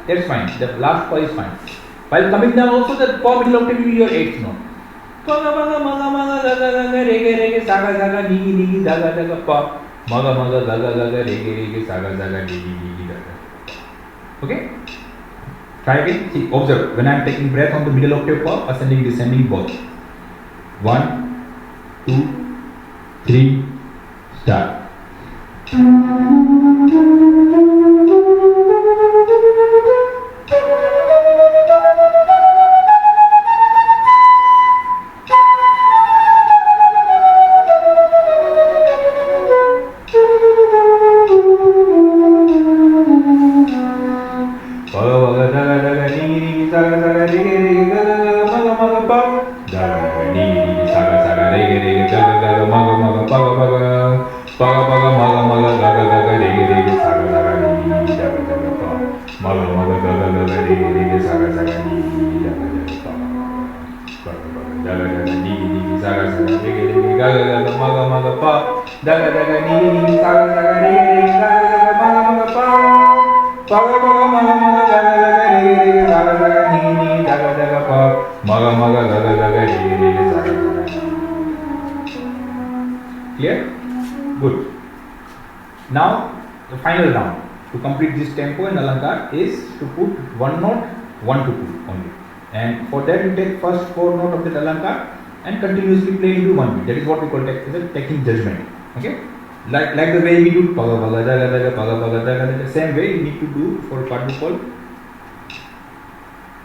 That's fine. The last pa is fine. While coming down also the pa middle octave will be your eighth note. Maga maga maga maga gaga gaga rege rege saga saga nigi nigi daga daga pa. Maga maga gaga gaga rege rege saga saga nigi nigi daga. Okay? Try again. See, observe. When I am taking breath on the middle octave pa, ascending, descending both. 1, 2, 3, start. Clear? Good. Now the final round to complete this tempo in Alankar is to put one note, one tuku only. And for that you take first four note of the Alankar and continuously play into one beat. That is what we call taking judgment. Okay? Like the way we do paga paga daga daga paga paga daga daga. Same way you need to do for Padupal.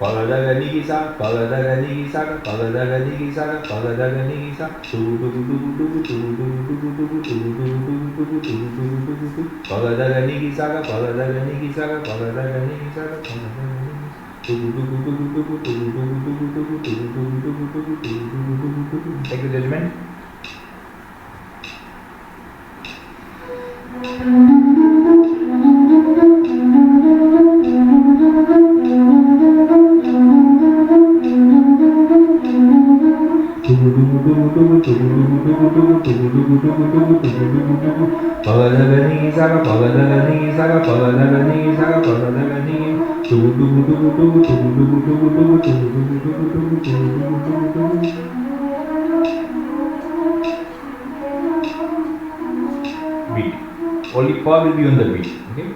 Paga daga nigi sa, paga daga nigi sa, paga daga nigi sa, paga daga nigi sa. Paga daga nigi sa, paga daga nigi sa, paga daga nigi sa. Take the judgment. Beat. Only pa will be on the beat. Okay.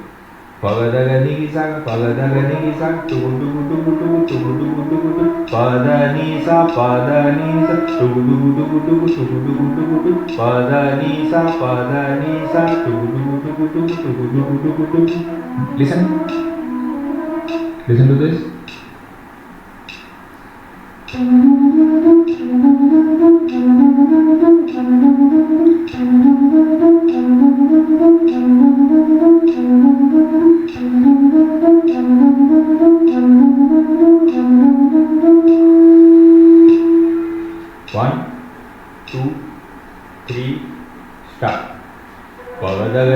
Pada ni sa, pada ni sa, tugu tugu tugu tugu tugu tugu tugu tugu. Pada ni sa, tugu tugu tugu tugu tugu tugu tugu tugu. Pada ni sa, tugu tugu tugu tugu tugu tugu tugu tugu. Listen. Listen to this. One, two, three, start. Paga daga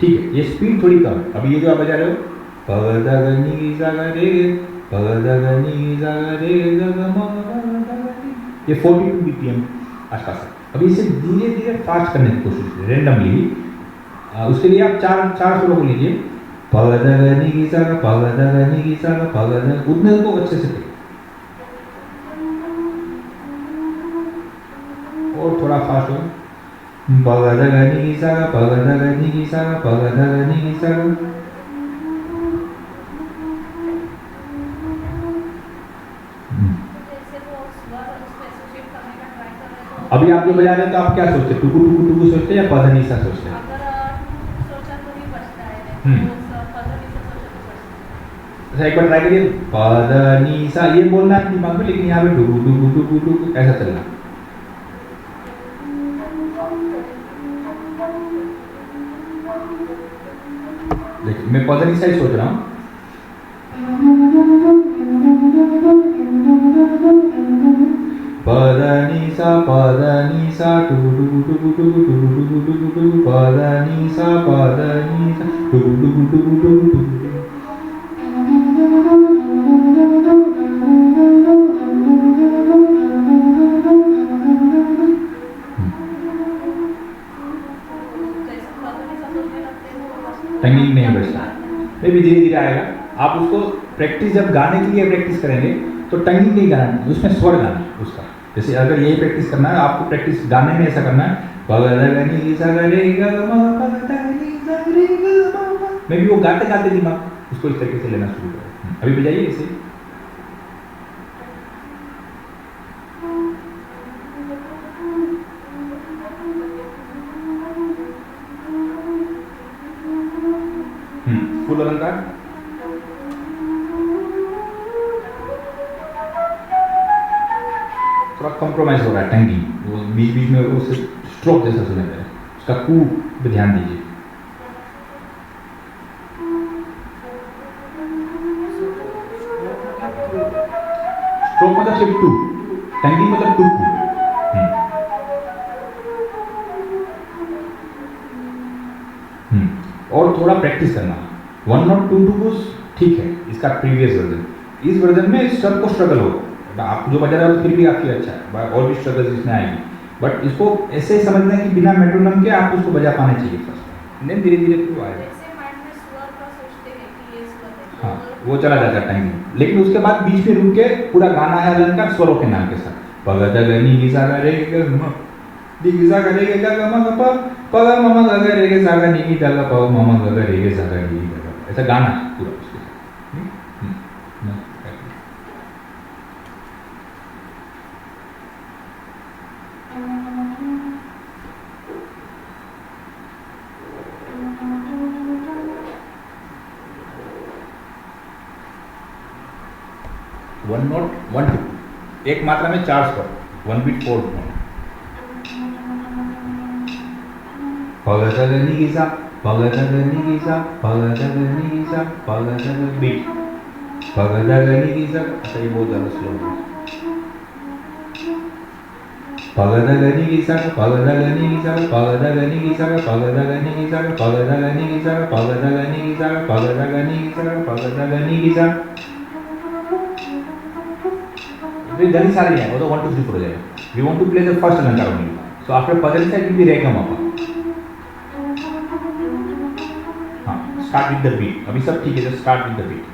ठीक है, ये speed थोड़ी कम है। अभी ये जो आप बजा रहे हो ये 42 BPM आसपास है। अभी इसे धीरे धीरे फास्ट करने की कोशिश करें रेंडमली। उसके लिए आप चार सुरों को लीजिए, उतने को अच्छे से करें और थोड़ा फास्ट हो। अभी आप जो बजा रहे हैं तो आप क्या सोचते हैं, टुकु टुकु टुकु सोचते हैं या पधनीसा सोचते हैं? अच्छा एक बार ट्राई करिए, पधनीसा ये बोलना है दिमाग में, लेकिन यहाँ पे टुकु टुकु टुकु टुकु ऐसा चलना। देखिए मैं पधनीसा ही सोच रहा हूँ। पधनीसा टुकु टुकु टुकु टुकु टुकु टुकु टुकु टुकु पधनीसा टुकु टुकु टुकु टुकु टुकु। टंगिंग नहीं बचता, मे भी धीरे धीरे आएगा। आप उसको प्रैक्टिस जब गाने के लिए प्रैक्टिस करेंगे तो टंगिंग नहीं गाना, उसमें स्वर गाना है उसका। जैसे अगर यही प्रैक्टिस करना है आपको, प्रैक्टिस गाने में ऐसा करना है, मे भी वो गाते गाते दिमाग उसको इस तरीके से लेना शुरू करें। अभी बजाइए इसे। फुल अलंकार, थोड़ा कॉम्प्रोमाइज हो रहा है टंगिंग, वो बीच बीच में वो स्ट्रोक जैसा सुने रहा है, उसका कू पे ध्यान दीजिए। स्ट्रोक मतलब सिर्फ टू, टंगिंग मतलब टू कू। और थोड़ा प्रैक्टिस करना, 1 और 2 टू ठीक है इसका प्रीवियस वर्जन। इस वर्जन में सबको स्ट्रगल होगा, आप जो बजा रहे हो फिर भी काफी अच्छा है, और भी स्ट्रगल इसमें आएगी, बट इसको ऐसे समझना है कि बिना मेट्रोनोम के आप उसको बजा पाने चाहिए फर्स्ट, देन धीरे धीरे फिर आएगा। हाँ वो चला जाता है टाइम, लेकिन उसके बाद बीच में रुक के पूरा गाना है अलंकार स्वरों के नाम के साथ, पगदगनी गिसा रे ग म दिगिसा रे ग ग म प पग म ग रे ग सा ग नी ग ग प म ग रे ग सा ग नी ग, ऐसा गाना है पूरा उसके साथ। वन नोट 1 2, एक मात्रा में 4 स्वर, 1 बीट 4 नोट। पगदगनी गिसा पगदगनी गिसा पगदगनी गिसा पगदग बीट, पगदगनी गिसा। अच्छा ये बहुत ज़्यादा स्लो है। पगदगनी गिसा पगदगनी गिसा पगदगनी गिसा पगदगनी गिसा पगदगनी गिसा पगदगनी गिसा पगदगनी गिसा पगदगनी गिसा। धनी सारे नहीं है, वो तो 1 2 3 4 हो जाएगा। We want to play the first अलंकार ओनली, सो आफ्टर पदनीसा इट विल बी रे ग म प। हाँ स्टार्ट विद द बीट, अभी सब ठीक है, just start with the beat.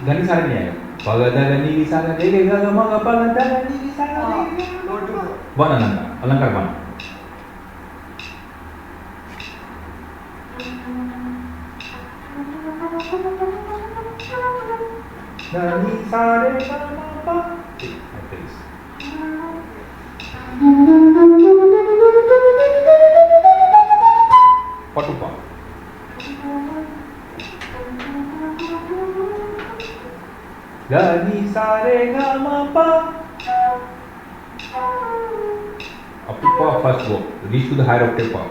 धनी सारे नहीं आएगा, पगदगनी गिसा रे ग ग म ग पगदगनी गिसा वन अलंकार, अलंकार 1। धनी सारे ग म प, पटुपा। धनी सारे ग म प, up to pa first go, reach to the higher octave pa,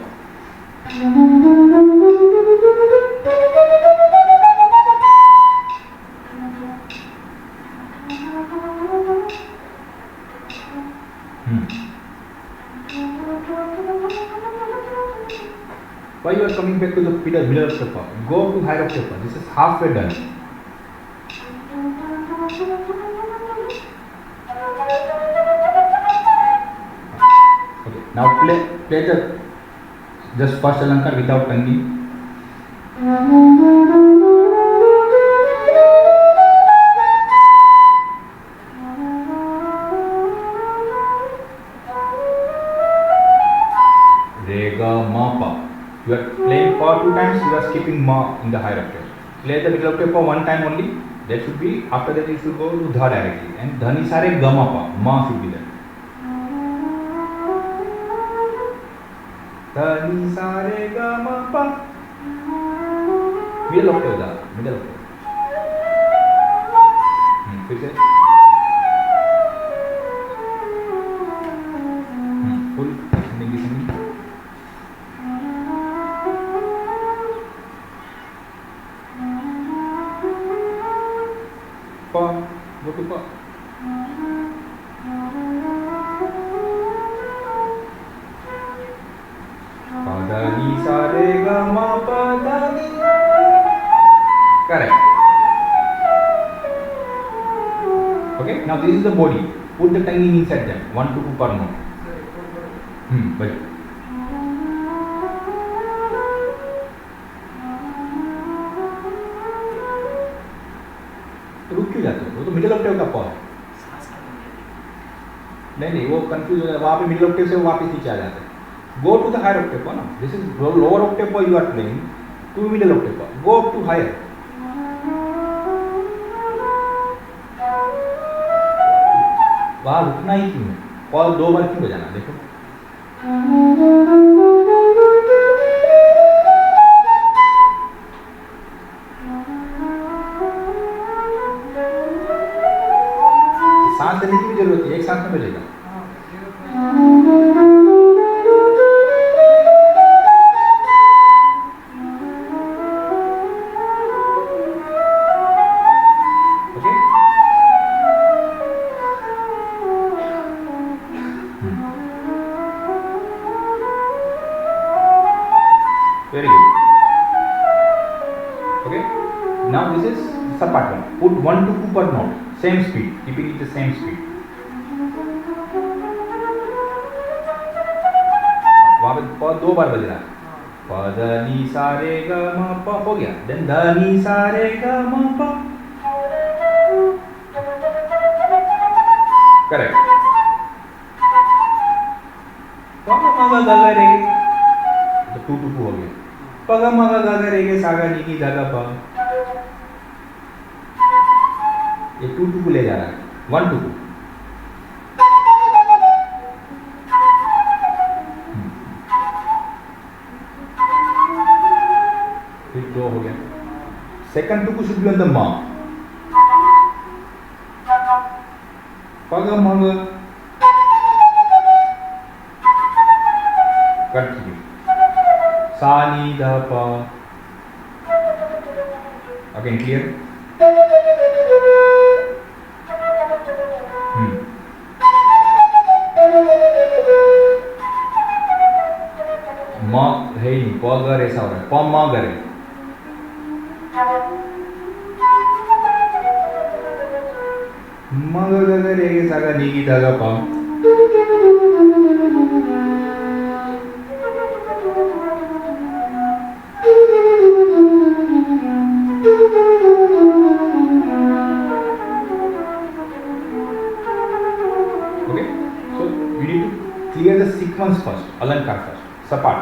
Why you are coming back to the middle of the part? Go to higher of the part. This is halfway done. Okay. Now play the just first alankar without tangi. Re ga ma pa. You are playing pa 2 times. You are skipping ma in the higher octave. Play the middle octave for 1 time only. That should be, after that you should go to dha directly, and dha ni sare ga ma pa. Ma should be there. Dha ni sare ga ma pa. Middle octave da. Middle octave. फिर से full ascending descending. Pa, go to pa. Pa da ni sa re ga ma pa da ni. Correct. Okay. Now this is the body. Put the tongue inside them. 1 to 2 per note. But रुक क्यों जाते हो? वो तो middle Octave का पॉ है. नहीं वो कंफ्यूज हो जाता है. वहाँ पे मिडिल ऑक्टेव से वापस नीचे आ जाते हैं. Go to the higher octave, no? This is lower octave you are playing. To middle octave. Go up to higher. वहाँ रुकना ही क्यों है? और 2 बार क्यों बजाना? देखो. सांस लेने की भी जरूरत है. एक सांस में बजेगा. Very good. Okay. Now this is sapat one. Put 1 to 2 per note. Same speed. Keeping it the same speed. वहाँ पे 2 बार बज रहा है. प ध नि सा रे ग म प हो गया. Then ध नि सा रे ग म प. Correct. प म ग ग रे. तो 2 to 2 हो गया. प ग म ग ग रे गे सा ग नि की ध ग प. ये 2 to 2 ले जा रहा है. 1 to 2. फिर 2 हो गया. Second 2 should be on the ma. प ग म ग. Continue. Sa ni da pa. Again clear. Ma है नहीं. प ग रे ऐसा हो रहा है. प म ग रे. म ग ग ग रे गे सा ग नि की ध ग प. Okay, so we need to clear the sequence first, alankar first, sapat.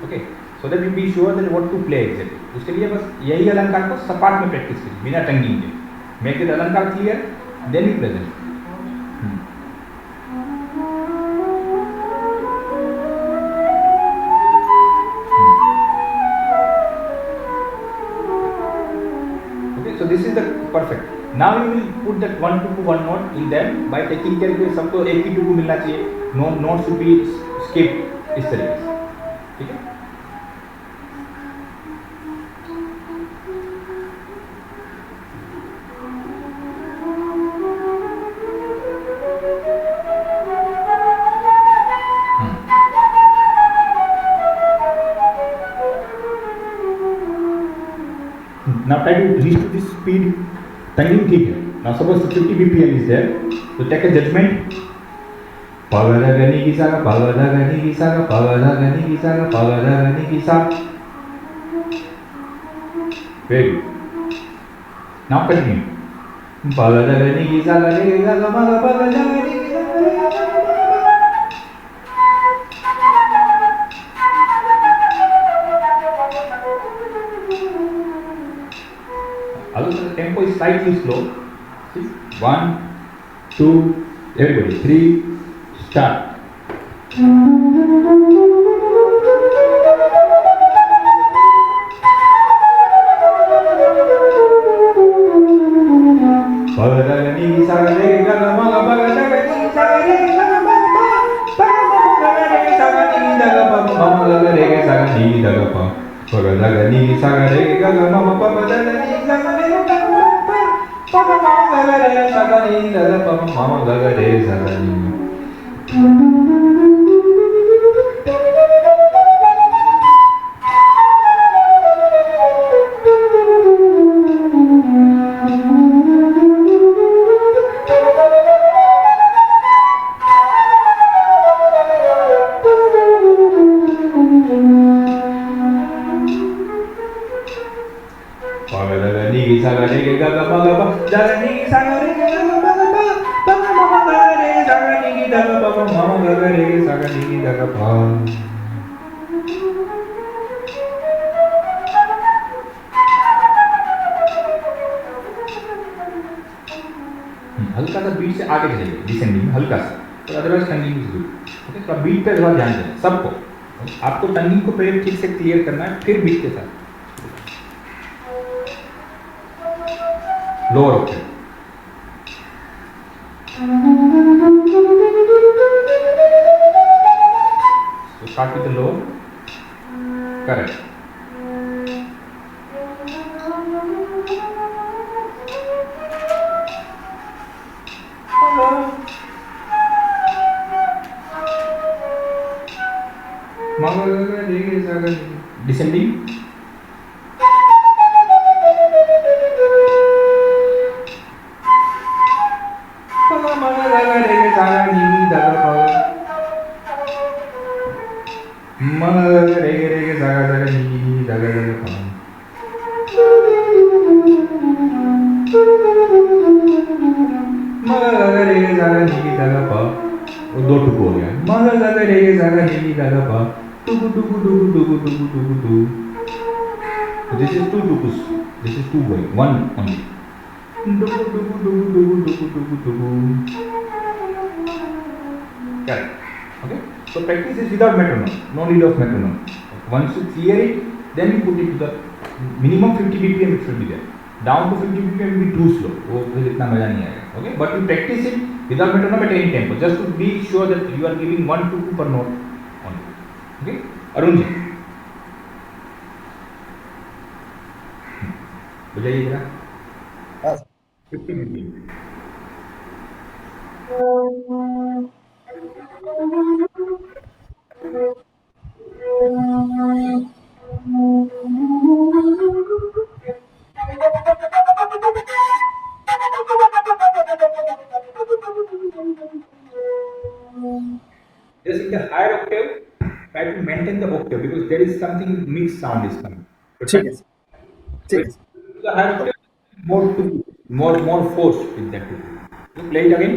Okay, so that you be sure that what to play exactly. उसके लिए बस यही अलंकार को सपाट में प्रैक्टिस करिए बिना टंगिंग के. Make the अलंकार clear, then you present. Okay, so this is the perfect. Now you will put that 1 to 2 1 note in them by taking care कि सबको एक ही 2 मिलना चाहिए. No note should be skipped इस तरीके से. ठीक है. try to reach to this speed. Tonguing ठीक है. Now suppose 50 BPM is there, so take a judgment. Pagada ni sa, pagada ni sa, pagada ni sa, pagada ni sa. Very good. Now continue. Pagada ni sa, ni sa, pagada ni sa. Although the tempo is slightly slow. See? 1, 2, everybody. 3, start. हल्का सा beat से आगे चलेंगे descending में हल्का सा तो otherwise टंगिंग is good okay तो बीट पे थोड़ा ध्यान दें सबको आपको टंगिंग को पहले ठीक से क्लियर करना है फिर बीट के साथ lower Octave so start with the low correct descending दो टुक हो गया this is two tukus this is two going one only correct okay so practice is without metronome no need of metronome once you clear it then you put it to the minimum 50 bpm it should be there down to 50 bpm will be too slow वो फिर इतना मजा नहीं आएगा okay but you practice it without metronome at any tempo just to be sure that you are giving one tuku per note only okay Arun ji बजाइए जरा 50 bpm just in the higher octave try to maintain the octave because there is something mixed sound is coming but ठीक है ठीक है the higher octave more force with that too. You play it again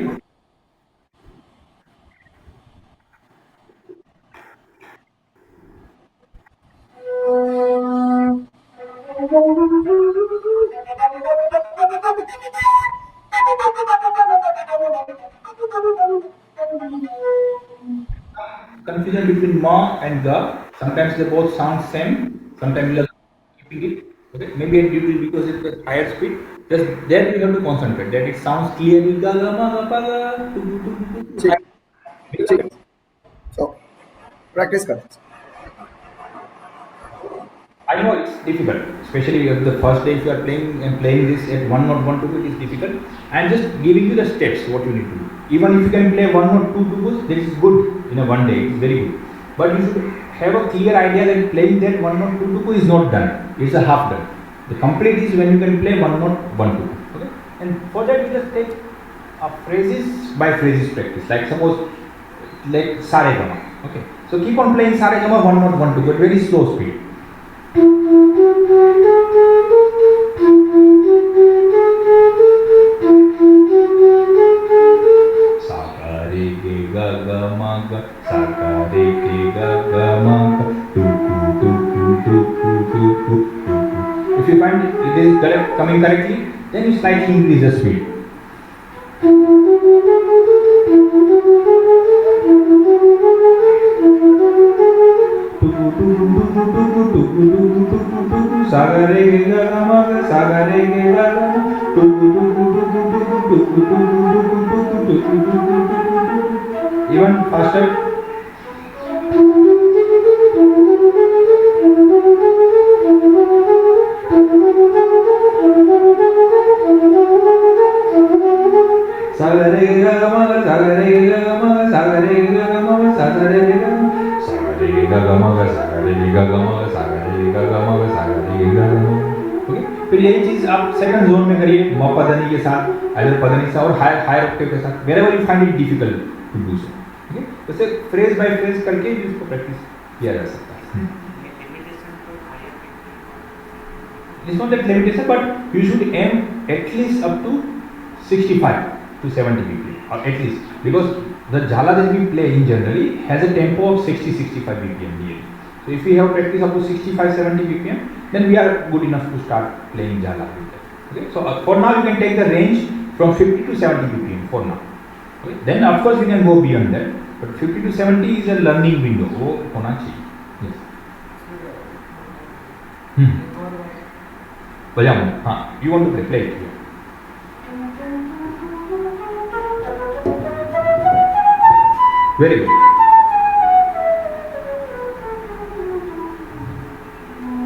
confusion between ma and ga sometimes they both sound same sometimes you are keeping it okay maybe due to because it's the higher speed just there you have to concentrate that it sounds clearly ga ga ma ga pa ga tu tu tu tu ठीक है so practice करते हैं I know it's difficult, especially if the first day if you are playing this at one note, one tuku, it is difficult. And just giving you the steps what you need to do. Even if you can play one note, two tukus, that is good in a one day. It's very good. But you should have a clear idea that playing that one note, two tuku is not done. It's a half done. The complete is when you can play one note, one two. Okay, and for that you just take phrases by phrases practice. Like suppose, like Sare Gama. Okay, so keep on playing Sare Gama one note, one two, but very slow speed. If you find it is coming correctly, then you slightly increase the speed. Even faster. फिर यही चीज आप second zone में करिए मपदनी के साथ, other पदनी से और हायर ऑक्टेव के साथ, wherever you find it difficult to do so. Okay, जैसे फ्रेज बाय फ्रेज करके भी उसको प्रैक्टिस किया जा सकता है. It's not that limitation, but you should aim at least up to 65 to 70 BPM, or at least, because the jhala that we play in generally has a tempo of 60-65 BPM nearly. So if we have practice up to 65-70 BPM, then we are good enough to start playing jhala with that. Okay, so for now you can take the range from 50 to 70 BPM for now. Okay, then of course we can go beyond that, but 50 to 70 is a learning window. वो होना चाहिए. Yes. बजाऊँ? हाँ. You want to play it? Very good.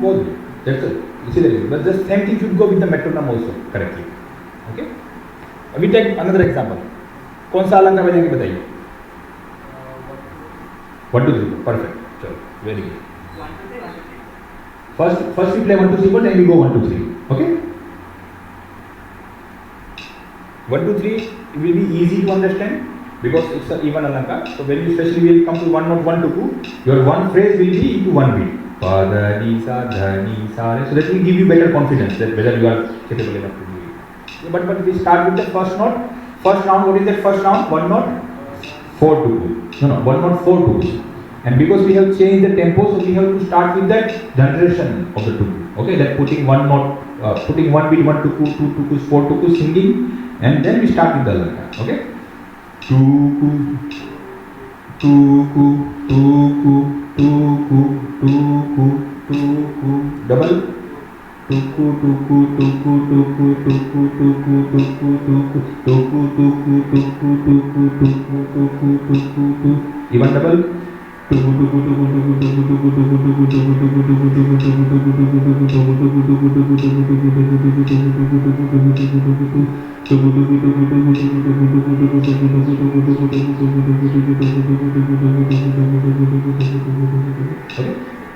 Both. That's it. इसीलिए. But the same thing should go with the metronome also correctly. Okay. We take another example. कौन सा अलंकार बजाएंगे बताइए? 1 2 3. Perfect. चलो. Very good. First we play 1 2 3 4, then we go 1 2 3. Okay. 1 2 3 will be easy to understand because it's an even alankar. So when you especially will come to 1 note 1 to 2, your one phrase will be into one beat. Pa da ni sa dha ni sa re. So that will give you better confidence that whether you are capable enough to do it. But we start with the first note. First round. What is that first round? 1 note 4 to 2. No, 1 note 4 to 2. And because we have changed the tempo, so we have to start with that generation of the tuku. Okay, that putting one note, putting one beat, 1 tuku, 2 tukus, 4 tukus, singing, and then we start with the alankar. Okay, tuku, tuku, tuku, tuku, tuku, tuku, double. Tuku, tuku, tuku, tuku, tuku, tuku, tuku, tuku, tuku, tuku, tuku, tuku, tuku, tuku, tuku, tuku, even double. Okay.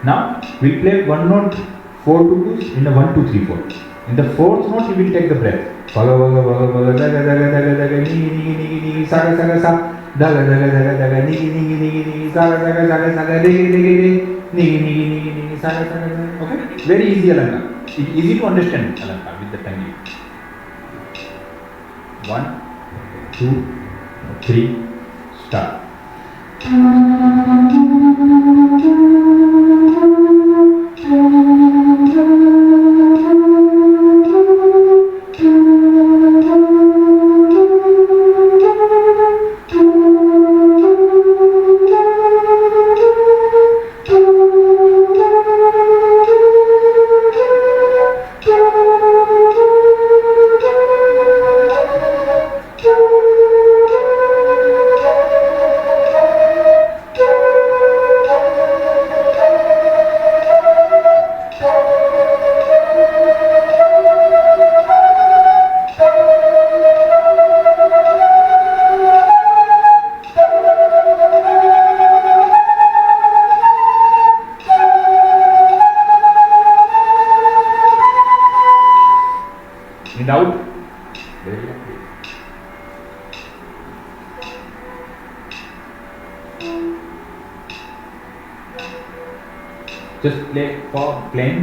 Now we play one note 4 tukus in a 1 2 3 4. In the fourth note you will take the breath. Baga baga baga baga daga daga daga daga ni ni ni ni saga saga sa daga daga daga daga ni ni ni ni saga saga saga saga re re re ni ni ni ni saga saga. Okay, very easy alankar. Easy to understand alankar with the timing. 1 2 3 start. Just play for plain.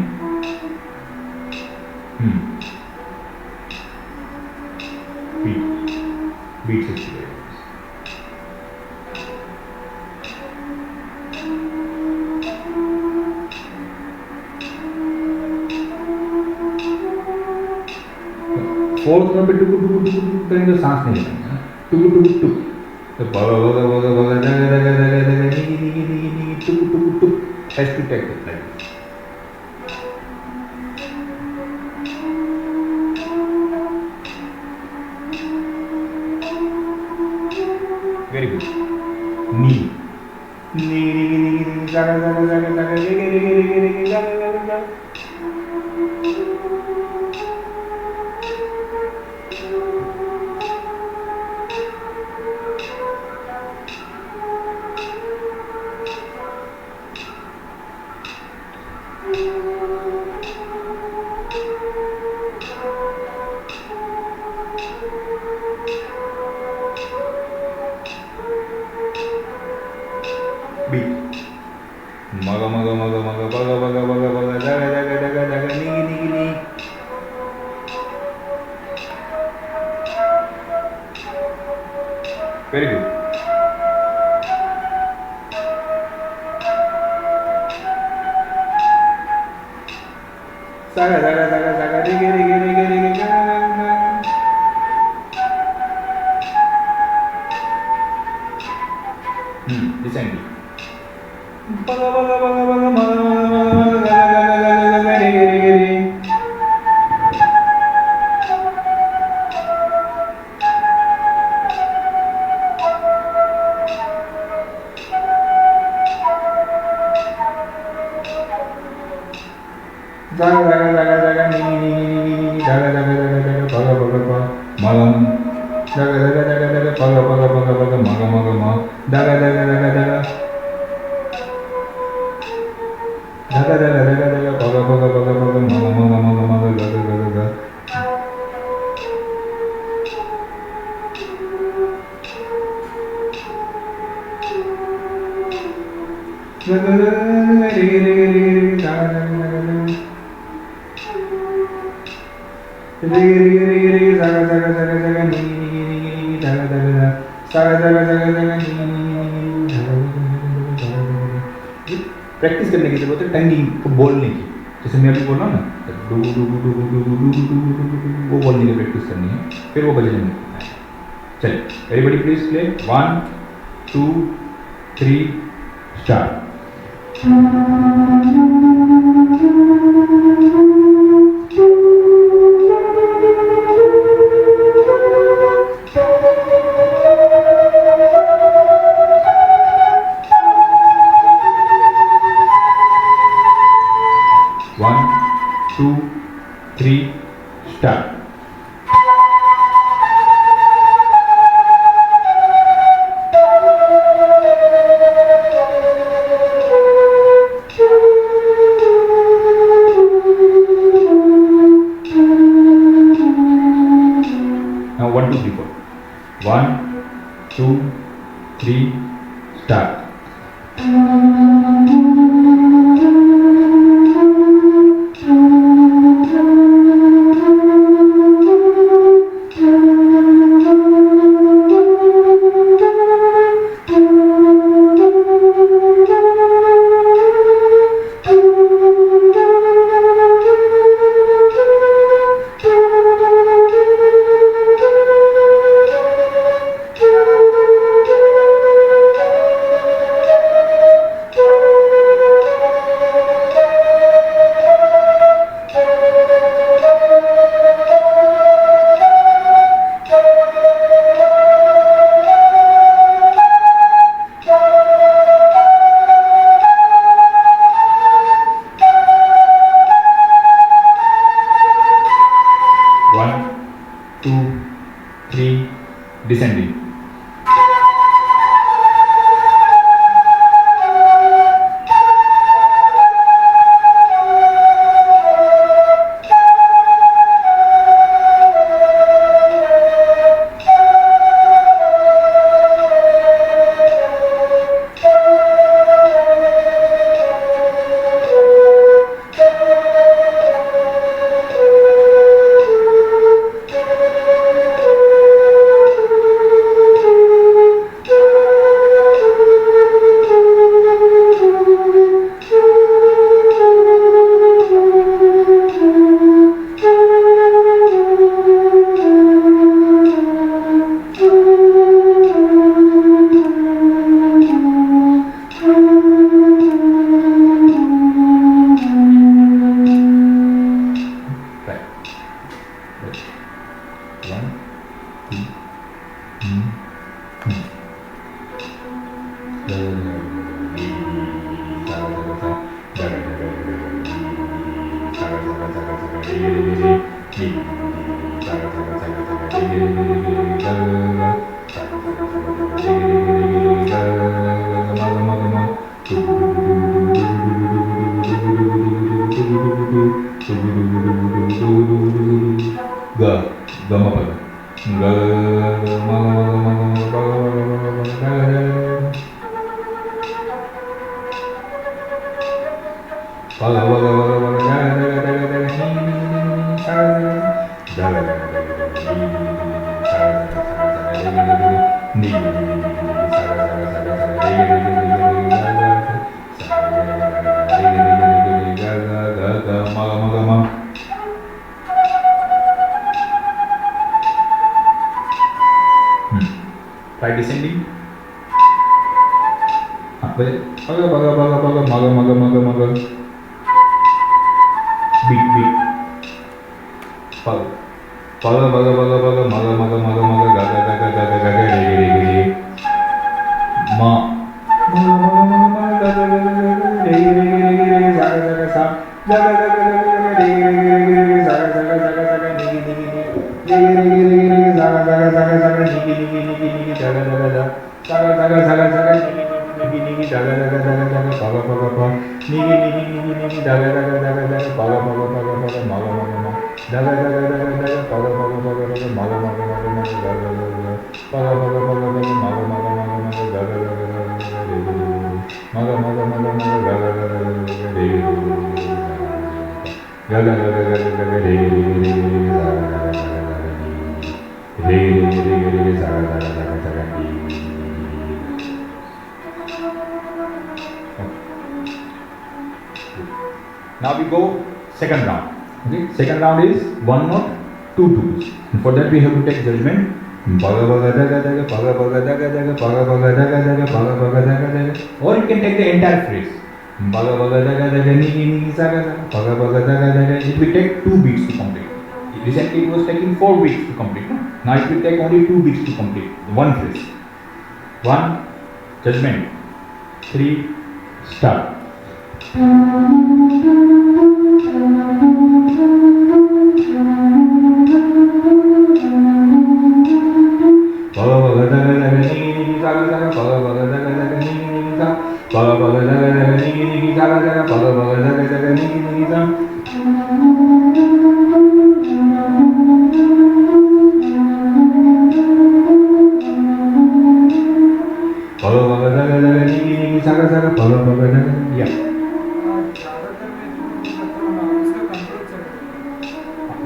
Beat. Beat 60 waves. Fourth note पे टुक टुक टुक टुक करेंगे तो सांस नहीं लेंगे टुक टुक टुक तो बगा बगा बगा बगा दगा दगा दगा दगा नी नी नी नी टुक टुक टुक has to take it like this. Very good. Knee. Knee नी नी नी दगा दगा दगा दगा रे रे रे रे रे दगा दगा दगा beat. Maga maga maga maga baga baga baga baga daga daga daga daga ni ni ni. Very good. Saga saga saga saga rigi rigi rigi rigi ga. Descending. Baga baga baga baga baga baga baga baga rigi rigi rigi. Daga daga daga daga ni ni ni ni ni ni daga daga daga daga baga baga baga magam daga daga daga daga baga baga baga baga maga maga ma daga daga daga daga daga daga daga daga baga baga baga baga maga maga maga maga daga daga daga daga daga rigi rigi rigi daga daga daga daga rigi rigi rigi rigi daga daga daga daga ni ni ni ni ni daga daga daga daga daga daga daga ni ni ni ni daga daga daga practice करने की जरूरत है टंगिंग को बोलने की जैसे मैं अभी बोला ना do do do do do do do वो बोलने की प्रैक्टिस करनी है फिर वो बजने में चलिए everybody please play 1 2 3 start One, two, three, start. Now 1, 2, 3, 4. 1, 2, 3, start. Try descending. Maga. Beat. Paga, maga, ga, re. Ma. Now we go second round. Okay, second round is one note, two twos. And for that we have to take judgment. Or you can take the entire phrase. It will take 2 beats to complete. Recently it was taking 4 beats to complete. Now it will take only 2 beats to complete one phrase. 1, judgment. 3, start.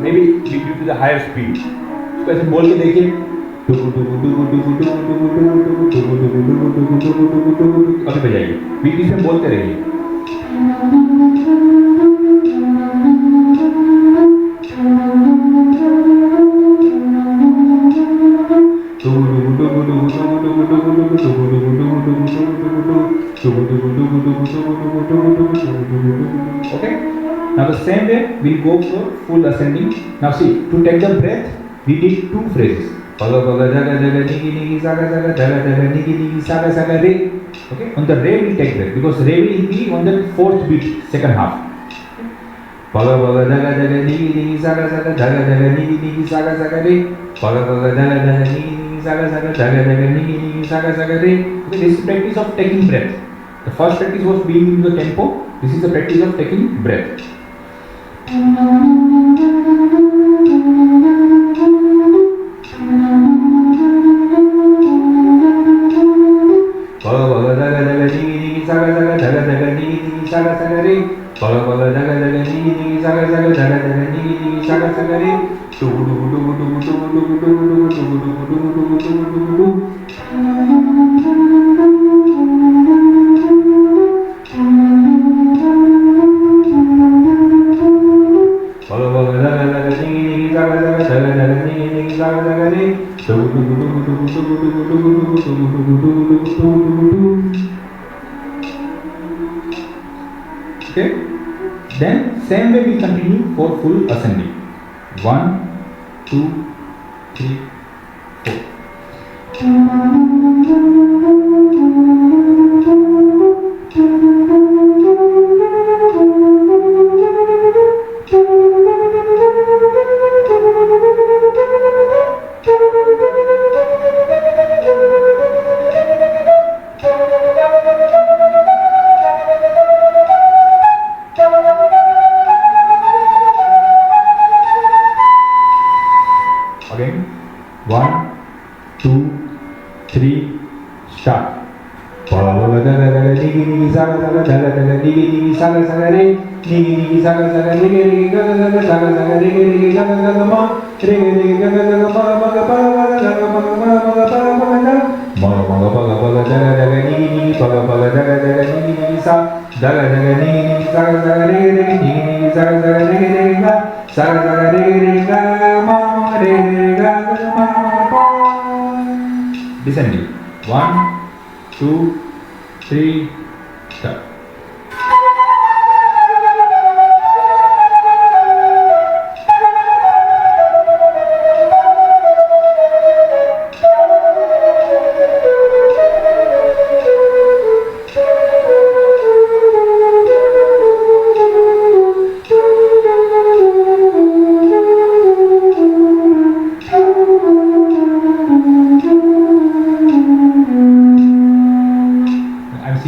Maybe due to the higher speed. तो ऐसे बोल के देखिए अभी बजाइए बीच बीच में बोलते रहिए Okay? Now the same way we'll go for full ascending. Now see, to take the breath, we did 2 phrases. Paga paga jaga jaga nigi nigi saga saga jaga jaga nigi nigi saga saga re. Okay? On the re we'll take breath because re will be on the 4th beat, second half. Paga paga jaga jaga nigi nigi saga saga jaga jaga nigi nigi saga saga re. Paga paga jaga jaga nigi nigi saga saga jaga jaga nigi nigi saga saga re. Okay, this is practice of taking breath. The first practice was being in the tempo. This is the practice of taking breath. Paga paga jaga jaga nigi nigi saga saga jaga jaga nigi nigi saga saga re. Paga paga jaga jaga nigi nigi saga saga jaga jaga nigi nigi saga saga re. Okay, then same way we continue for full ascending. 1, 2, 3, 4. start. Paga paga daga daga nigi nigi saga saga daga daga nigi nigi saga saga re nigi nigi saga saga nigi nigi gaga gaga saga saga nigi nigi gaga gaga ma nigi nigi gaga gaga maga maga paga paga daga maga maga maga paga paga daga maga maga paga paga daga daga nigi nigi paga paga daga daga nigi nigi sa daga daga nigi nigi saga saga nigi nigi nigi nigi saga saga nigi nigi ga saga saga nigi nigi gaga ma re ga gaga ma pa. Descending. 1, 2, 3, start.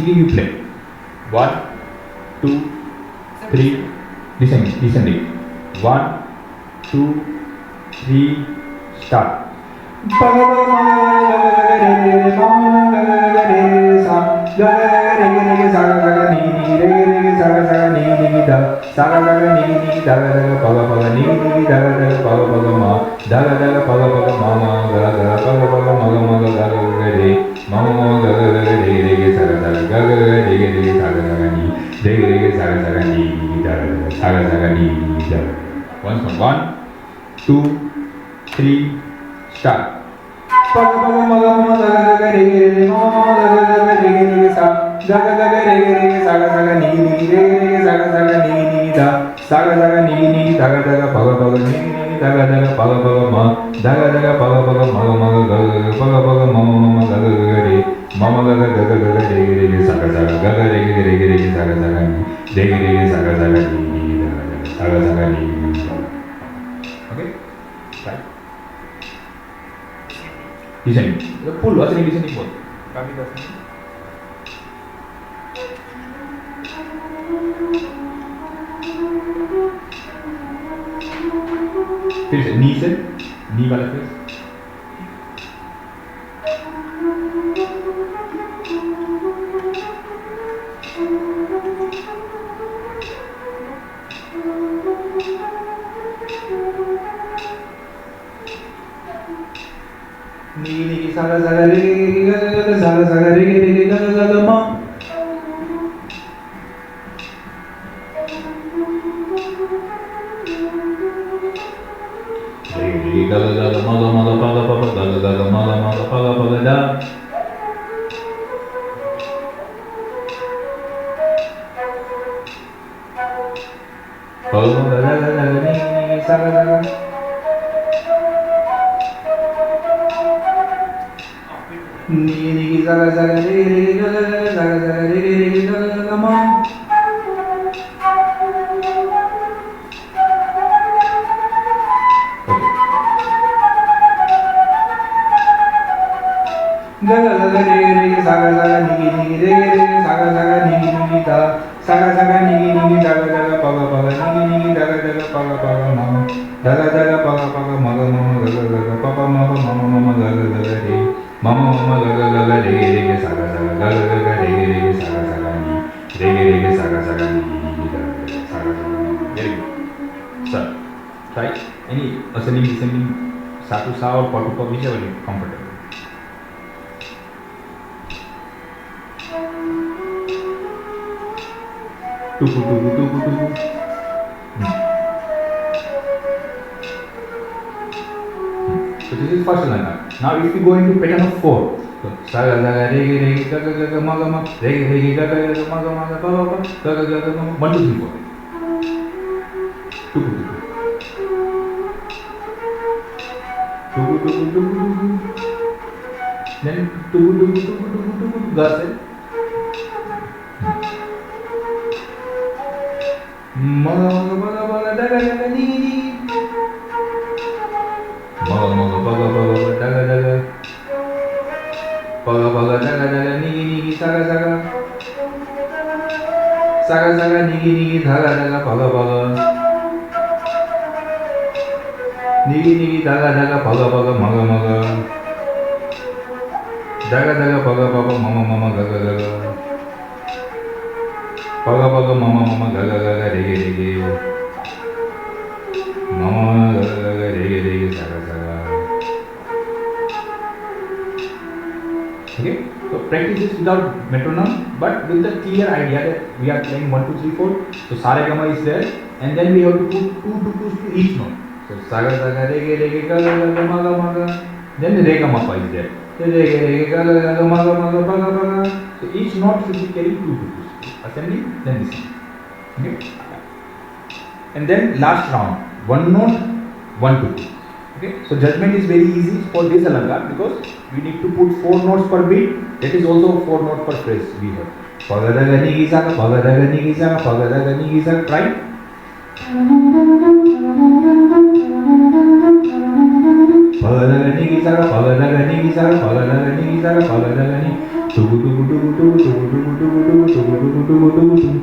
You play 1, 2, 3, descending 1, 2, 3, start. Once more. 1, 2, 3, start. Okay? Right? Descending. Full ascending, descending both. Kami ascending. फिर से नी से नी वाला face नी नी saga saga रे saga saga रे गा गा गा मा gaga gaga maga maga paga paga gaga gaga maga maga paga paga da. Paga gaga gaga ni saga saga. Ni ni saga saga ni gaga gaga saga saga ni gaga gaga ma. Gaga gaga re re saga saga nigi nigi re re saga saga nigi nigi da saga saga nigi nigi daga daga paga paga nigi nigi daga daga paga paga ma daga daga paga paga maga mama gaga gaga papa mama mama mama gaga gaga re mama mama gaga gaga re re saga saga gaga gaga re re saga saga ni re re saga saga nigi nigi daga daga saga saga nigi. Very good. Sir, try any ascending descending satu sa or patu pa whichever you comfortable. Tuku tuku tuku tuku. So this is first line. Now if you go into pattern of 4, so saga saga re re ga ga ga ma ga ma re re ga ga ga ma ga ma ga pa pa ga ga ga ga 1 2 3 4. Tuku tuku. Tuku tuku tuku tuku. Then tuku tuku tuku tuku tuku ga se. Maga maga maga maga daga daga ni ni. Maga maga paga paga daga daga. Paga paga daga daga ni ni saga saga. Saga saga ni ni daga daga paga paga. Ni ni daga daga paga paga maga maga. Daga daga paga paga mama mama gaga gaga. Paga paga mama mama gaga gaga rege rege. Mama gaga gaga rege rege saga saga. Okay, so practice this without metronome, but with the clear idea that we are playing 1 2 3 4. So saregama is there, and then we have to put two tukus to each note. So saga saga rege rege gaga gaga maga maga. Then the regama is there. So each note should be carrying two tukus. Assembly, then this one. Okay. And then last round, one note, one tuku. Okay. So judgment is very easy for this alangar because we need to put 4 notes per beat. That is also 4 notes per phrase we have. Pagadagani gisaga, pagadagani gisaga, pagadagani gisaga. Try. Pagadagani gisaga, pagadagani gisaga, pagadagani gisaga, pagadagani. Tugu tugu tugu tugu tugu tugu tugu tugu tugu tugu tugu tugu.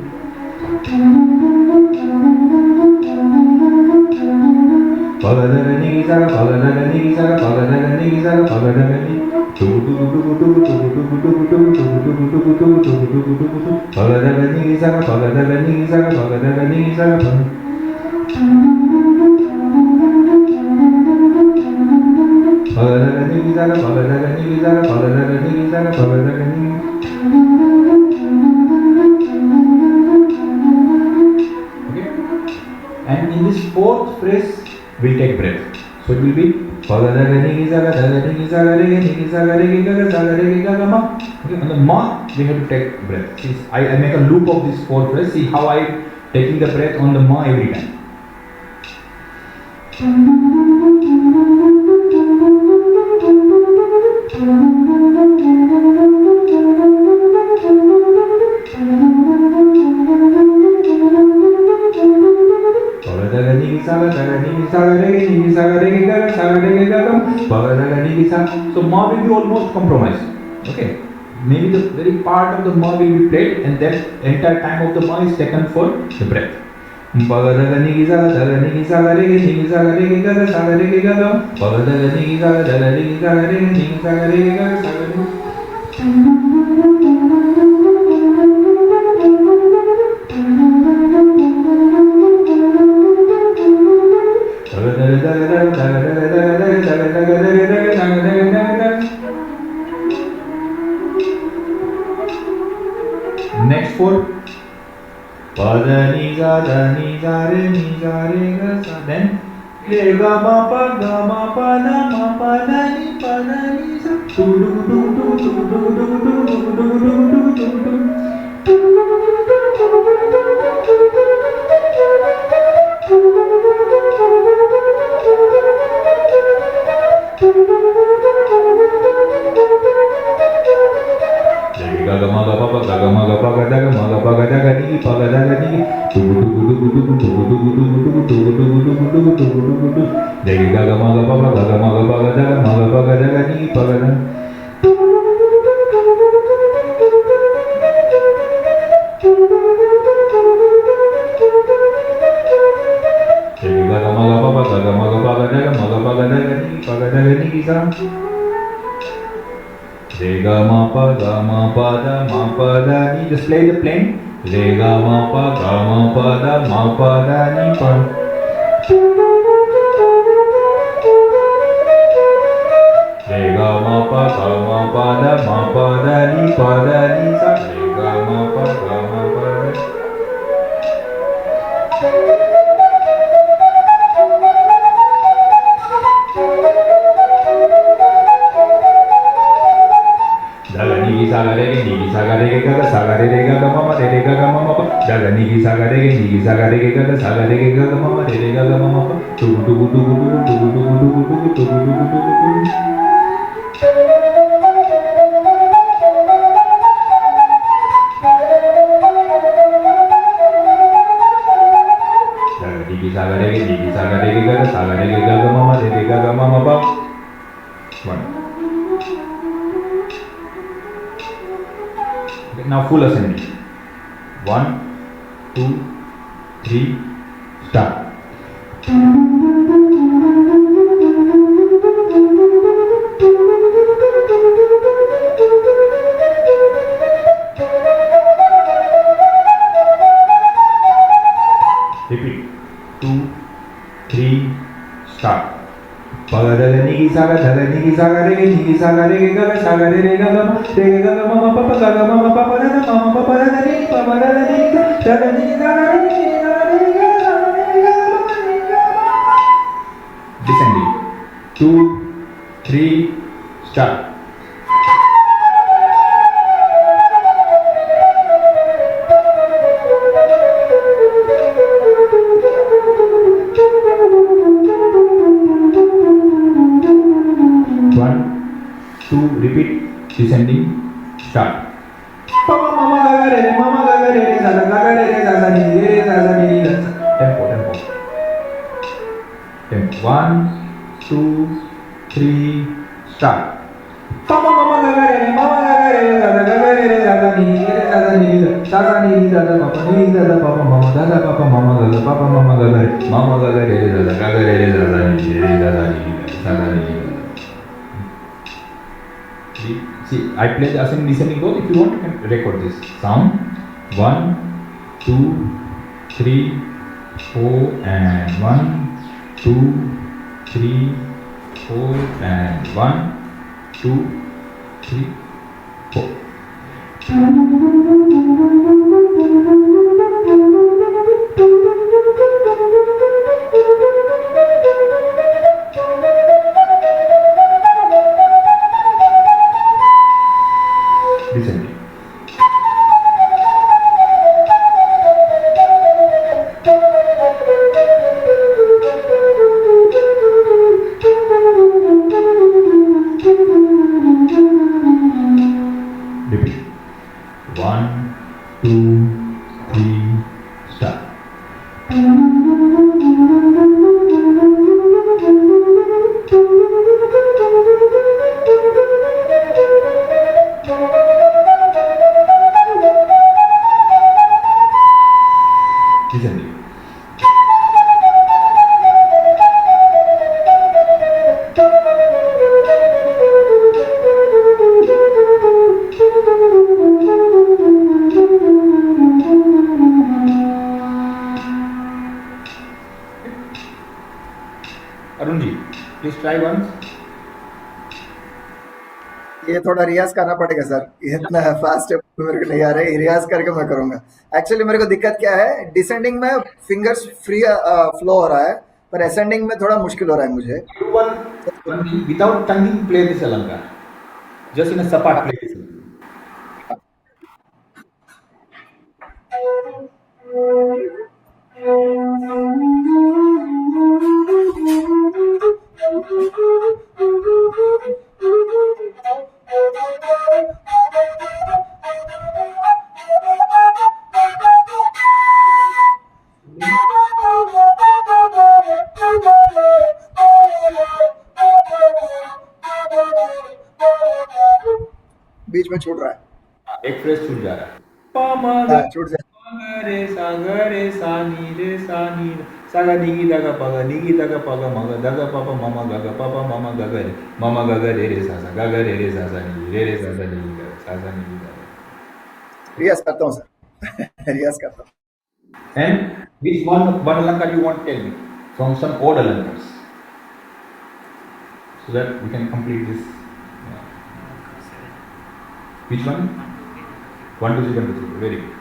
Pagadagani gisaga, pagadagani gisaga, pagadagani gisaga, pagadagani. Tugu tugu tugu tugu tugu tugu tugu tugu tugu tugu tugu tugu tugu tugu tugu. Pagadagani gisaga, pagadagani gisaga, pagadagani gisaga. Pagadagani gisaga, pagadagani gisaga, pagadagani gisaga, pagadagani. Okay. And in this fourth phrase, we'll take breath. So it will be pagadagani gisaga, dagani gisaga, regani gisaga, regi gaga, saga regi gaga ma. Okay. On the ma, we have to take breath. See, I make a loop of this fourth phrase. See how I taking the breath on the ma every time. So ma will be almost compromised. Okay. Maybe the very part of the ma will be played, and that entire time of the ma is taken for the breath. Pagadagani gisaga, dagani gisaga, regani gisaga, regi gaga, saga regi gaga. Pagadagani gisaga, dagani gisaga, regani gisaga, regi gaga, saga regi. Next 4. Pada ni ga da ni ga re ga sa. Then re ga ma pa da ma pa da ni sa. Du du du du du du du du du du du du. Gaga maga papa gaga maga paga daga ni paga daga ni tugu tugu tugu tugu tugu tugu tugu tugu tugu tugu tugu tugu tugu tugu tugu. Jadi gaga maga papa gaga maga paga daga ni paga daga. Jadi gaga maga papa gaga maga paga daga ni paga daga ni kisah. Re ga ma pa da ma pa da ni. Just play the plane. Re ga ma pa da ma pa da ni pa. Re ga ma pa da ma pa da ni sa. Re ga ma pa da ma pa da. Saga rege gaga saga rege gaga mama rege gaga mama pa daga nigi saga rege gaga saga rege gaga mama rege gaga mama pa tugu tugu tugu tugu tugu tugu tugu tugu tugu tugu tugu tugu. Daga nigi saga rege gaga mama rege gaga mama pa. One. Now full assembly. 1, 2, 3, start. ni sa ga da ni sa ga re ni sa ga re ga sa ga re ga ma ma pa pa ga ma pa pa da ma pa pa da ni pa pa da ni da ni da ni descending. 2, 3, start. One, two, repeat, descending, start. Papa mama gaga re sa ga re sa sa ni tempo. Tempo. 1, 2, 3, start. Papa mama gaga re sa ga re sa sa ni da papa mama da papa mama gaga re sa ga re sa sa ni. See, I play the ascending descending both. If you want, you can record this sound. 1, 2, 3, 4, and 1, 2, 3, 4, and 1, 2, 3, 4. Descending. Repeat. 1, 2, 3, start. Descending. Arun ji, please try once. ये थोड़ा रियाज करना पड़ेगा sir, ये इतना fast है मेरे को नहीं आ रहा है, रियाज करके मैं करूंगा। एक्चुअली मेरे को दिक्कत क्या है, डिसेंडिंग में फिंगर्स फ्री फ्लो हो रहा है, पर असेंडिंग में थोड़ा मुश्किल हो रहा है मुझे। One without tonguing, play this alanka. Just in a sapat play this. बीच में छूट रहा है, एक फ्रेज छूट जा रहा है. छूट जाए। रे सा नी रे सा नी सा गा नी गी दा गा पा गा नी गी दा गा पा गा मा गा दा गा पापा मामा गा गा पापा मामा गा गा रे रे सा गा गा रे सा सा नी रे सा सा नी गा सा सा नी गा. रियाज करता हूँ सर, रियाज करता हूँ। And which one alanka you want to tell me from some odd alankas, so that we can complete this. Which one? 1, 2, 3, 1, 2, 3. Very good.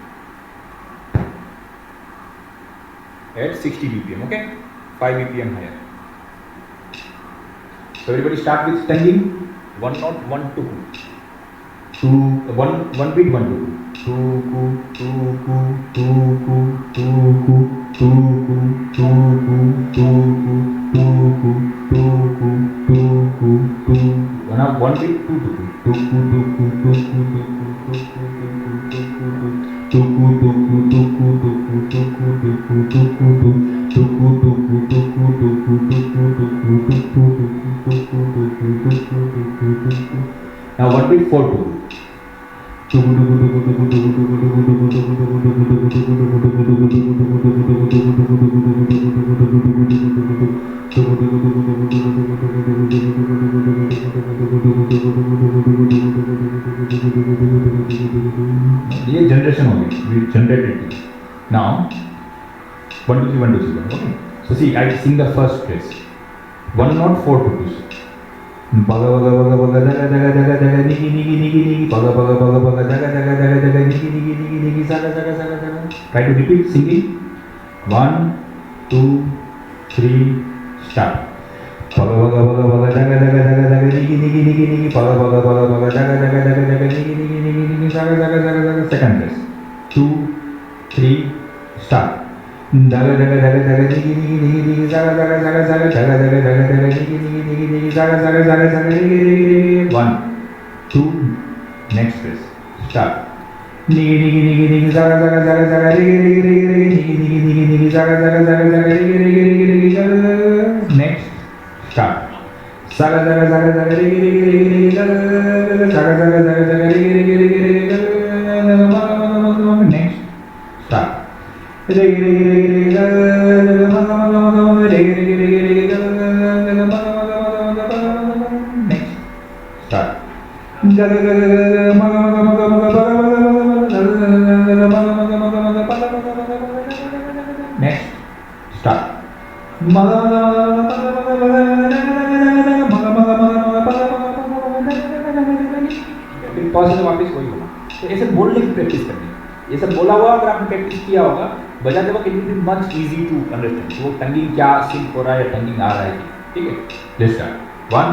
At 60 BPM, okay? 5 BPM higher. So everybody start with tonguing. 1 note, 1 2 2 1 beat 1 2 2 2 1 beat 2 Now 1 beat 4 2. ये generation हो गई, we generated it. Now 1 2 3 1 2 3 1. Okay. So see, I sing the first phrase. 1 note 4 2 2. Baga baga baga baga daga daga daga daga nigi nigi nigi nigi baga baga baga baga daga daga daga daga nigi nigi nigi nigi saga saga saga saga. Try to repeat singing. 1, 2, 3, start. Baga baga baga baga daga daga daga daga nigi nigi nigi nigi baga baga baga baga daga daga daga daga nigi nigi nigi nigi saga saga saga saga. Second verse. 2, 3, start. Daga daga daga daga nigi nigi nigi nigi saga saga saga saga daga daga daga daga nigi nigi nigi nigi saga saga saga saga nigi nigi nigi. 1, 2, next verse. Start. Nigi nigi nigi nigi saga saga saga saga nigi nigi nigi nigi nigi nigi nigi saga saga saga saga nigi nigi nigi nigi saga. Next. Start. Saga saga saga saga nigi nigi nigi nigi saga saga saga saga nigi nigi nigi nigi saga. Next. Start. Next. Start. Next. Start. Pause से वापस वही होगा। तो ऐसे बोलने की practice करनी है। ये सब बोला हुआ अगर आपने प्रैक्टिस किया होगा बजाते वक्त it will be much easy to understand वो टंगिंग क्या सिंक हो रहा है या टंगिंग आ रहा है। ठीक है, लेट्स स्टार्ट। 1,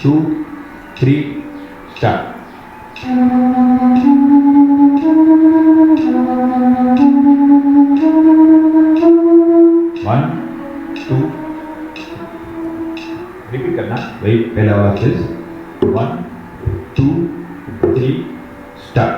2, 3, स्टार्ट। 1, 2, रिपीट करना वही पहला वाला phrase. 1, 2, 3, start.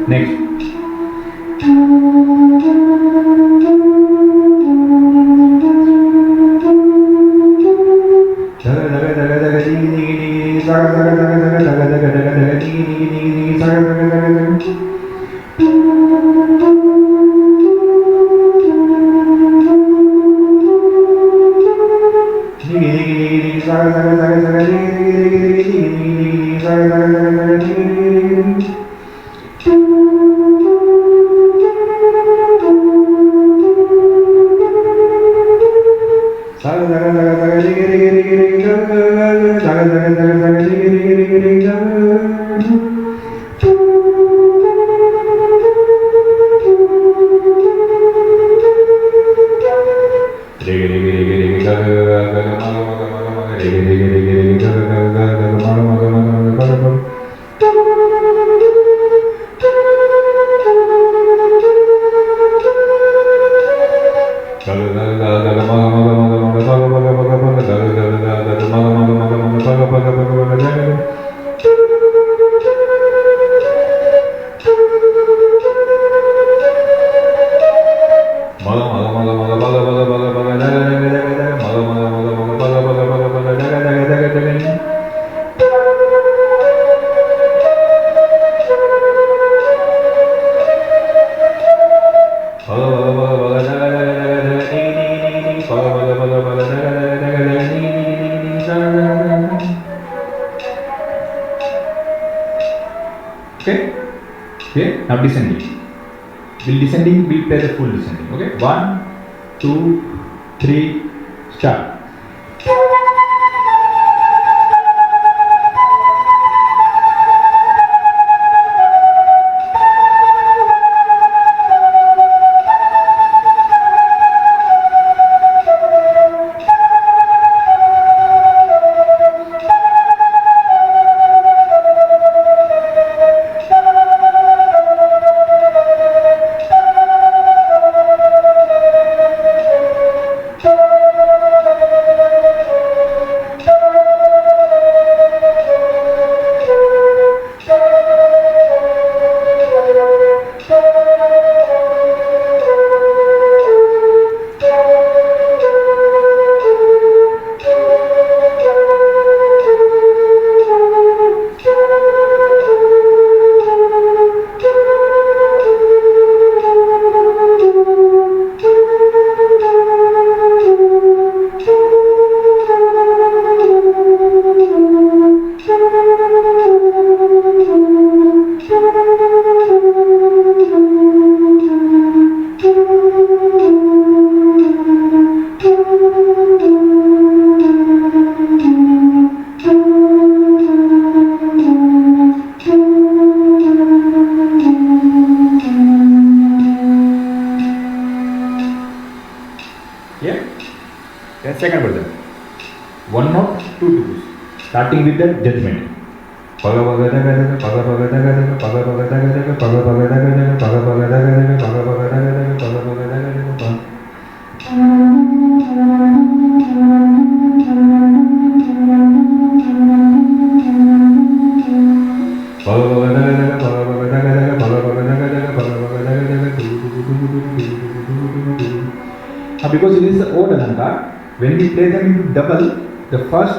Next. Now descending. We'll play the full descending. Okay, 1, 2, 3, start. Yeah? Then second version. One note, two tutus. Starting with the judgment. Because it is the odd alankar, when we play them into double, the first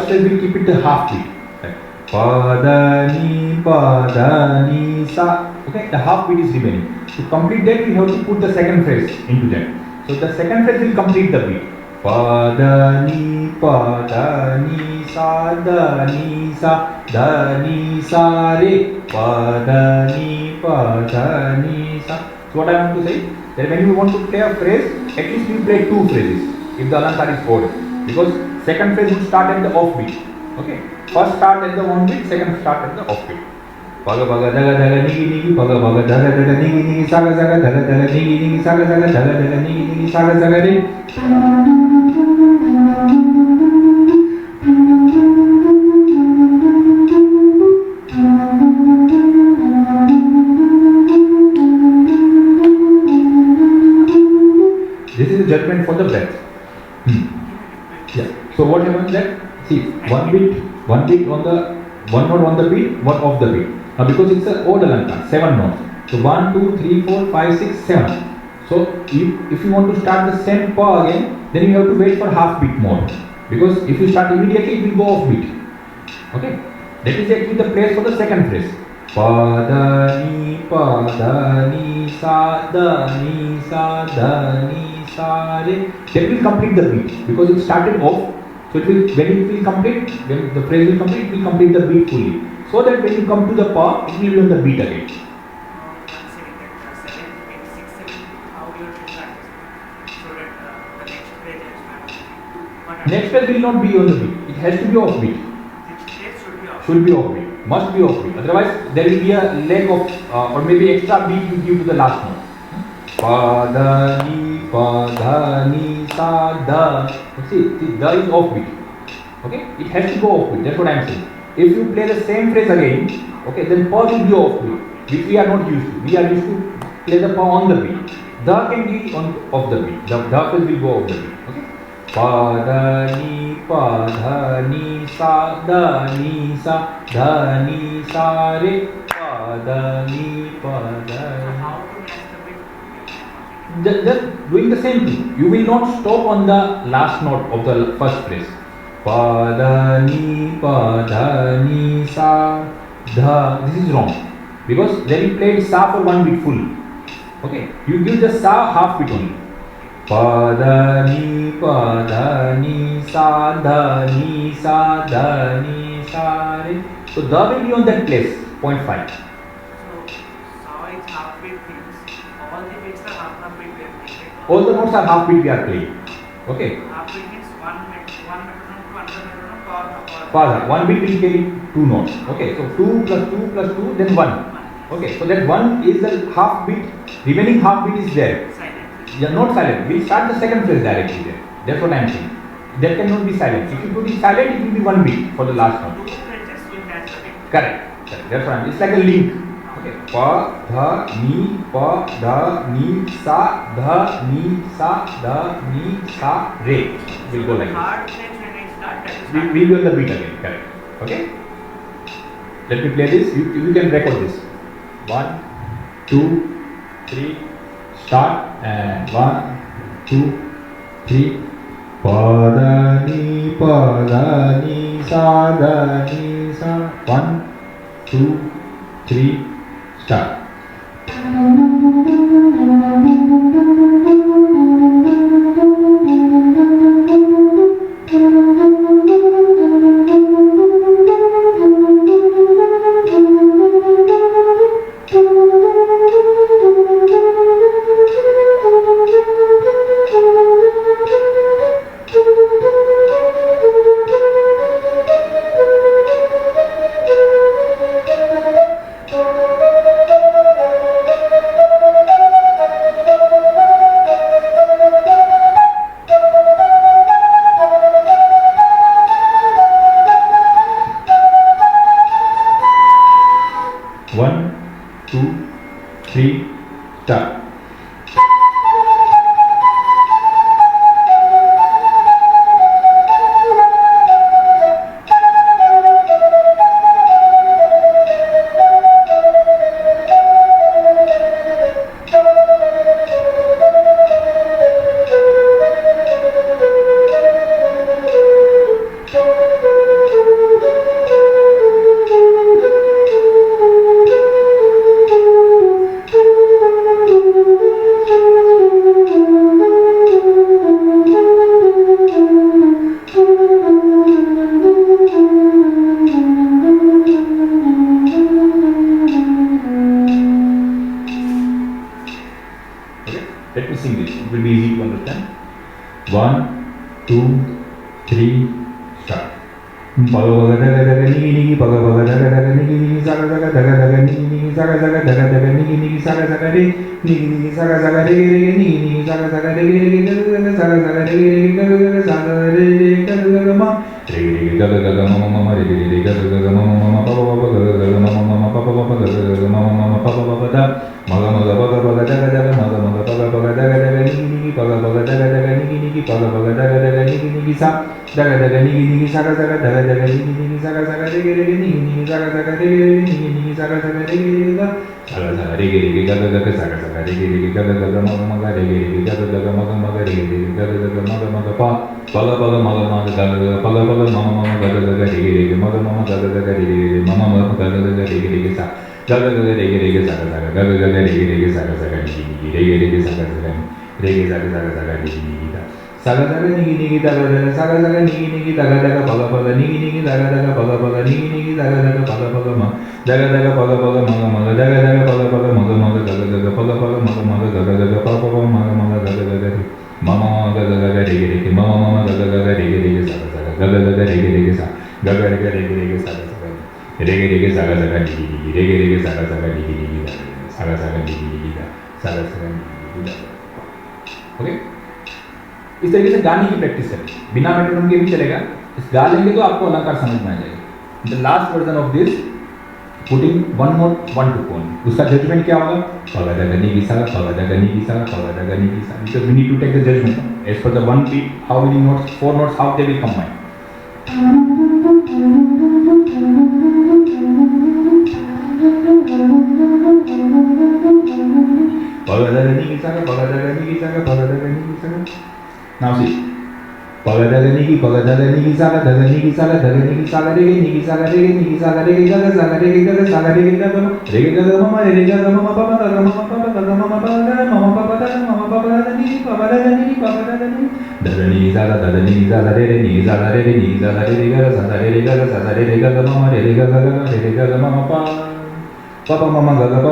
phrase we keep it the half beat. Like padani padani sa. Okay, the half beat is remaining. To complete that, we have to put the second phrase into that. So the second phrase will complete the beat. Padani padani sa dani sa re padani padani sa. So what I want to say, that when you want to play a phrase, at least you play two phrases if the alankar is odd, because second phrase will start at the off beat. Okay, first start at the on beat, second start at the off beat. Paga paga daga daga nigi nigi, paga paga daga daga nigi nigi, saga saga daga daga nigi nigi, saga saga daga daga nigi nigi, saga saga re. This is a judgment for the breath. Yeah. So what happens that, see, one beat on the one note on the beat, one off the beat. Now because it's an odd alankar, 7 notes. So 1, 2, 3, 4, 5, 6, 7. So if you want to start the same pa again, then you have to wait for half beat more. Because if you start immediately, it will go off beat. Okay. That is actually the place for the second phrase. Padani padani sa dani sa re. That will complete the beat because it started off. So it will, when it will complete, when the phrase will complete, it will complete the beat fully. So that when you come to the pa, it will be on the beat again. Next phrase will not be on the beat. It has to be off beat. Should be off beat. Must be off beat. Otherwise, there will be a lack of or maybe extra beat due to the last note. Padani padani sa da. See, da is off beat. Okay, it has to go off beat. That's what I am saying. If you play the same phrase again, okay, then pa will be off beat, which we are not used to. We are used to play the pa on the beat. Da can be on off the beat. The da phrase will go off the beat. Okay. Padani padani sa dhani sa re padani padani. Just doing the same thing. You will not stop on the last note of the first phrase. Padani padani sa dha. This is wrong because then you played sa for one beat full. Okay, you give the sa half beat only. Padani padani sa dhani sa re. So the will be on that place, 0.5. So it's half beat things. All the beats are half beat we are playing. All the notes are half beat we are playing. Okay. Half beat means one metronome to another metronome Pa. One beat will carry two notes. Okay. So 2 plus 2 plus 2 then 1. Okay. So that 1 is the half beat. Remaining half beat is there. You are not silent. We'll start the second phrase directly there. That's what I am saying. That cannot be silent. If you put it silent, it will be one beat for the last note. Two phrases will match the beat. Correct. That's what I am. It's like a link. Okay. Pa dha ni sa dha ni sa re. We'll go like Hard this. phrase when I start, that is We'll do the beat again. Correct. Okay. Let me play this. You can record this. 1, 2, 3. Start and 1, 2, 3. Padani padani sa dhani sa. 1, 2, 3. Start. sing this. It will be easy to understand. 1, 2, 3, start. Paga paga daga daga nigi nigi paga paga daga daga nigi nigi saga saga daga daga nigi nigi saga saga daga daga nigi nigi saga saga re nigi nigi saga saga re re nigi nigi saga saga re re gaga gaga saga saga re re gaga gaga saga re re gaga gaga ma re re gaga gaga mama mama re re gaga gaga mama mama papa papa gaga gaga mama mama papa papa gaga gaga mama mama papa papa da maga maga paga paga daga daga maga maga paga paga daga daga nigi nigi paga paga daga daga nigi nigi paga paga daga daga nigi nigi sa daga daga nigi nigi saga saga daga daga nigi nigi saga saga re re nigi nigi saga saga re re nigi nigi saga saga re re ga saga saga re re gaga gaga saga saga re re gaga gaga maga maga re re gaga gaga maga maga re re gaga gaga maga maga pa paga paga maga maga gaga gaga paga paga mama mama gaga gaga re re maga mama gaga gaga re re mama mama gaga gaga re re sa gaga gaga re re saga saga gaga gaga re re saga saga nigi nigi re re saga saga re re saga saga saga nigi nigi saga saga nigi nigi daga daga saga saga nigi nigi daga daga paga paga nigi nigi daga daga paga paga nigi nigi daga daga paga paga ma daga daga paga paga maga maga daga daga paga paga maga maga daga daga paga paga maga maga daga daga paga paga maga maga daga daga mama mama daga daga rege rege mama mama daga daga rege rege saga saga daga daga rege rege sa daga daga rege rege saga saga rege rege saga saga nigi nigi rege rege saga saga nigi nigi saga saga nigi nigi saga saga nigi nigi okay इस तरीके से गाने की practice करें बिना metronome के भी चलेगा इस गा लेंगे तो आपको अलंकार समझ में आ जाएगा the last version of this putting one more one two कोन उसका जजमेंट क्या होगा पगा दा गनी की सागा पगा दा गनी की सागा पगा दा गनी की सागा because we need to take the judgement as per the one beat how many notes four notes how they will combine पगा दा गनी की सागा पगा दा गनी की सागा पगा दा गनी की saga now see paga daga nigi saga daga nigi saga daga nigi saga rege nigi saga rege gaga saga rege gaga saga rege gaga mama rege gaga mama papa gaga mama papa gaga mama papa gaga mama papa daga nigi papa daga nigi daga nigi saga rege nigi saga rege gaga saga rege gaga mama rege gaga mama papa mama gaga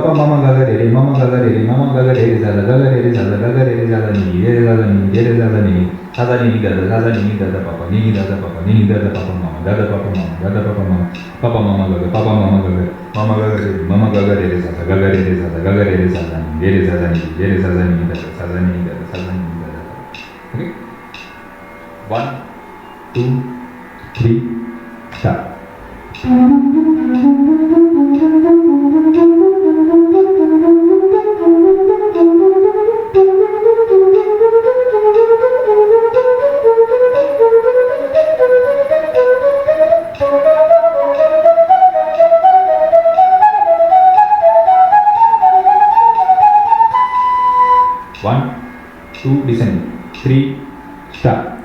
re mama gaga re saga ni saga ni gaga papa ni gaga papa mama gaga papa mama papa mama gaga re saga re saga ni gaga okay 1 2 3 start One, two, descend. 3, start.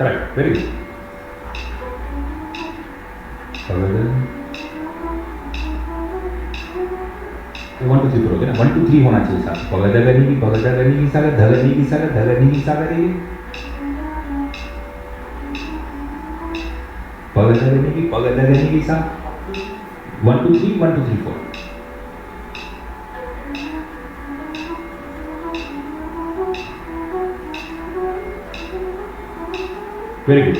Correct, very good. 1 2 3 4 ना 1 2 3 होना चाहिए साथ पगा दगनी की saga धगनी की saga रे पगा दगनी की सा 1 2 3 1 2 3 4 very good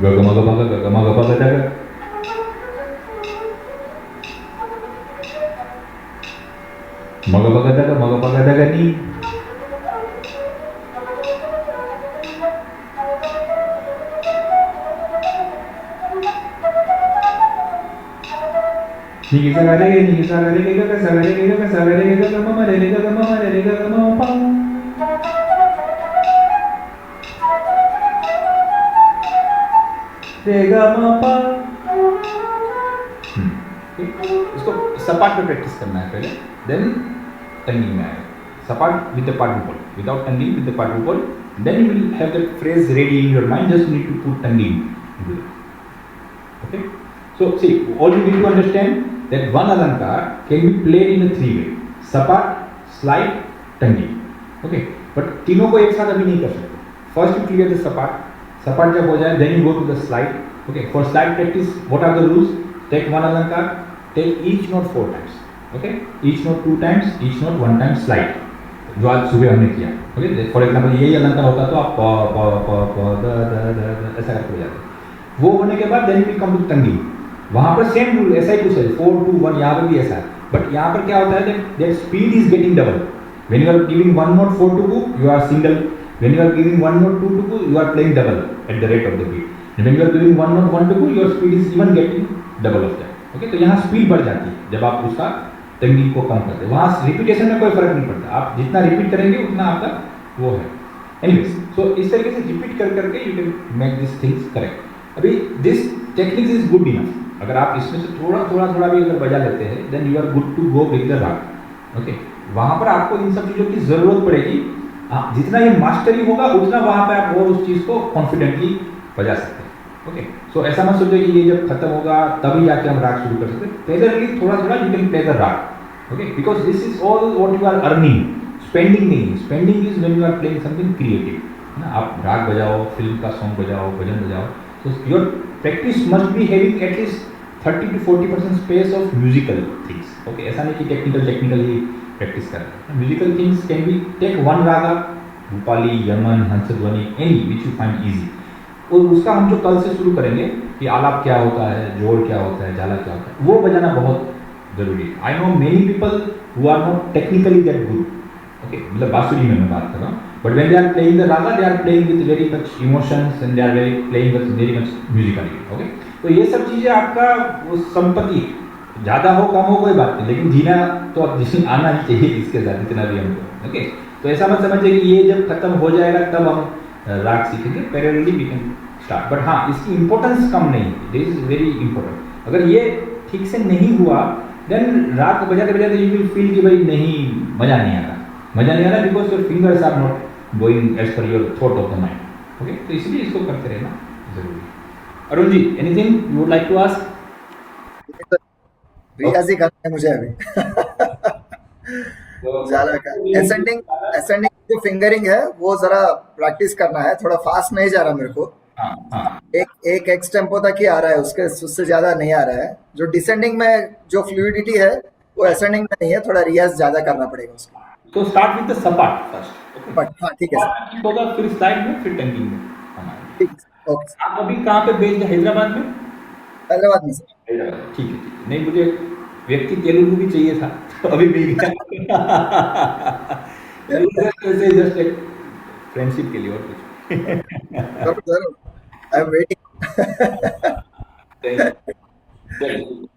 gaga maga paga daga maga paga daga ni nigi saga re gaga mama re gaga mama pa re ga ma pa इसको सपाट पे प्रैक्टिस करना है पहले, देन टंगिंग में आएगा. सपाट with the participle, without tangling with the participle, then you will have that phrase ready in your mind. Just need to put tangling into it. Okay. So see, all you need to understand that one alankar can be played in a three way: sapat, slide, tangling. Okay. But तीनों को एक साथ अभी नहीं कर सकते. First you clear the sapat. Sapat जब हो जाए, then you go to the slide. Okay. For slide practice, what are the rules? Take one alankar, take each note 4 times. Okay. Each note 2 times, each note 1 time slide. जो आज सुबह हमने किया. Okay. For example यही अलंकार होता तो आप प प प प द ऐसा करके हो जाते. वो होने के बाद देन वी कम टू तंगी. वहाँ पर सेम रूल ऐसा ही कुछ है, 4 2 1 यहाँ पर भी ऐसा है. बट यहाँ पर क्या होता है that speed is getting double. When you are giving one note 4 to go, you are single. When you are giving one note 2 to go, you are playing double at the rate of the beat. And when you are giving one note 1 to go, your speed is even getting double of that. Okay. तो यहाँ speed बढ़ जाती है जब आप उसका तंगी को कम करते हैं. वहाँ रिपीटेशन में कोई फर्क नहीं पड़ता. आप जितना रिपीट करेंगे उतना आपका वो है. एनीवेज, सो इस तरीके से रिपीट कर करके you can make this things correct. अभी this techniques is good enough. अगर आप इसमें से थोड़ा थोड़ा थोड़ा भी अगर बजा लेते हैं, then you are good to go with the raga. Okay. वहाँ पर आपको इन सब चीज़ों की ज़रूरत पड़ेगी. जितना ये मास्टरी होगा उतना वहाँ पे आप और उस चीज़ को कॉन्फिडेंटली बजा सकते हैं. ओके. सो ऐसा मत सोचो कि ये जब खत्म होगा तभी जाके हम राग शुरू कर सकते हैं. पहले थोड़ा थोड़ा you can play the raga. Okay. Because this is all what you are earning. Spending नहीं. Spending is when you are playing something creative. है ना. आप राग बजाओ, फिल्म का सॉन्ग बजाओ, भजन बजाओ. So your practice must be having at least 30 to 40% space of musical things. Okay, ऐसा नहीं कि technical ही practice कर रहे हैं. Musical things can be take one raga, Bhupali, Yaman, Hansadwani, any which you find easy. और उसका हम जो कल से शुरू करेंगे कि आलाप क्या होता है, जोड़ क्या होता है, झाला क्या होता है, वो बजाना बहुत जरूरी है. I know many people who are not technically that good. Okay, मतलब बांसुरी में मैं बात कर रहा हूँ. But when they are playing the raga, they are playing with very much emotions and they are playing with very much musically. Okay, तो ये सब चीज़ें आपका वो संपत्ति, ज़्यादा हो कम हो कोई बात नहीं, लेकिन जीना तो आना ही चाहिए इसके साथ इतना भी हमको. ओके. तो ऐसा मत समझिए कि ये जब खत्म हो जाएगा तब हम राग सीखेंगे. Parallelly we can start. But हाँ, इसकी इम्पोर्टेंस कम नहीं. This is very important. अगर ये ठीक से नहीं हुआ, देन राग बजाते बजाते यू विल फील कि भाई नहीं, मज़ा नहीं आ रहा. मज़ा नहीं आ रहा because your fingers are not going as per your thought of the mind. Okay. तो इसलिए इसको करते रहना जरूरी है. Arun ji, anything you would like to ask? रियाजी करना है मुझे अभी. ज़्यादा का असेंडिंग जो फिंगरिंग है वो जरा प्रैक्टिस करना है. थोड़ा फास्ट नहीं जा रहा मेरे को. हाँ हाँ. एक एक्स टेम्पो तक ही आ रहा है, उससे ज्यादा नहीं आ रहा है. जो डिसेंडिंग में जो फ्लूइडिटी है वो असेंडिंग में नहीं है. थोड़ा रियाज ज्यादा करना पड़ेगा उसको. तो स्टार्ट विद द सपाट फर्स्ट. ओके. बट हाँ, ठीक है सर. ठीक होगा, फिर स्लाइड में, फिर टंगिंग में हमारे. ठीक है. ओके. आप अभी कहाँ पे बेस्ड है? हैदराबाद में? हैदराबाद में सर. हैदराबाद. ठीक है ठीक है. नहीं, मुझे व्यक्ति तेलुगु भी चाहिए था तो अभी मिल गया. जस्ट एक फ्रेंडशिप के लिए और कुछ. जरूर. I am waiting. Thank you.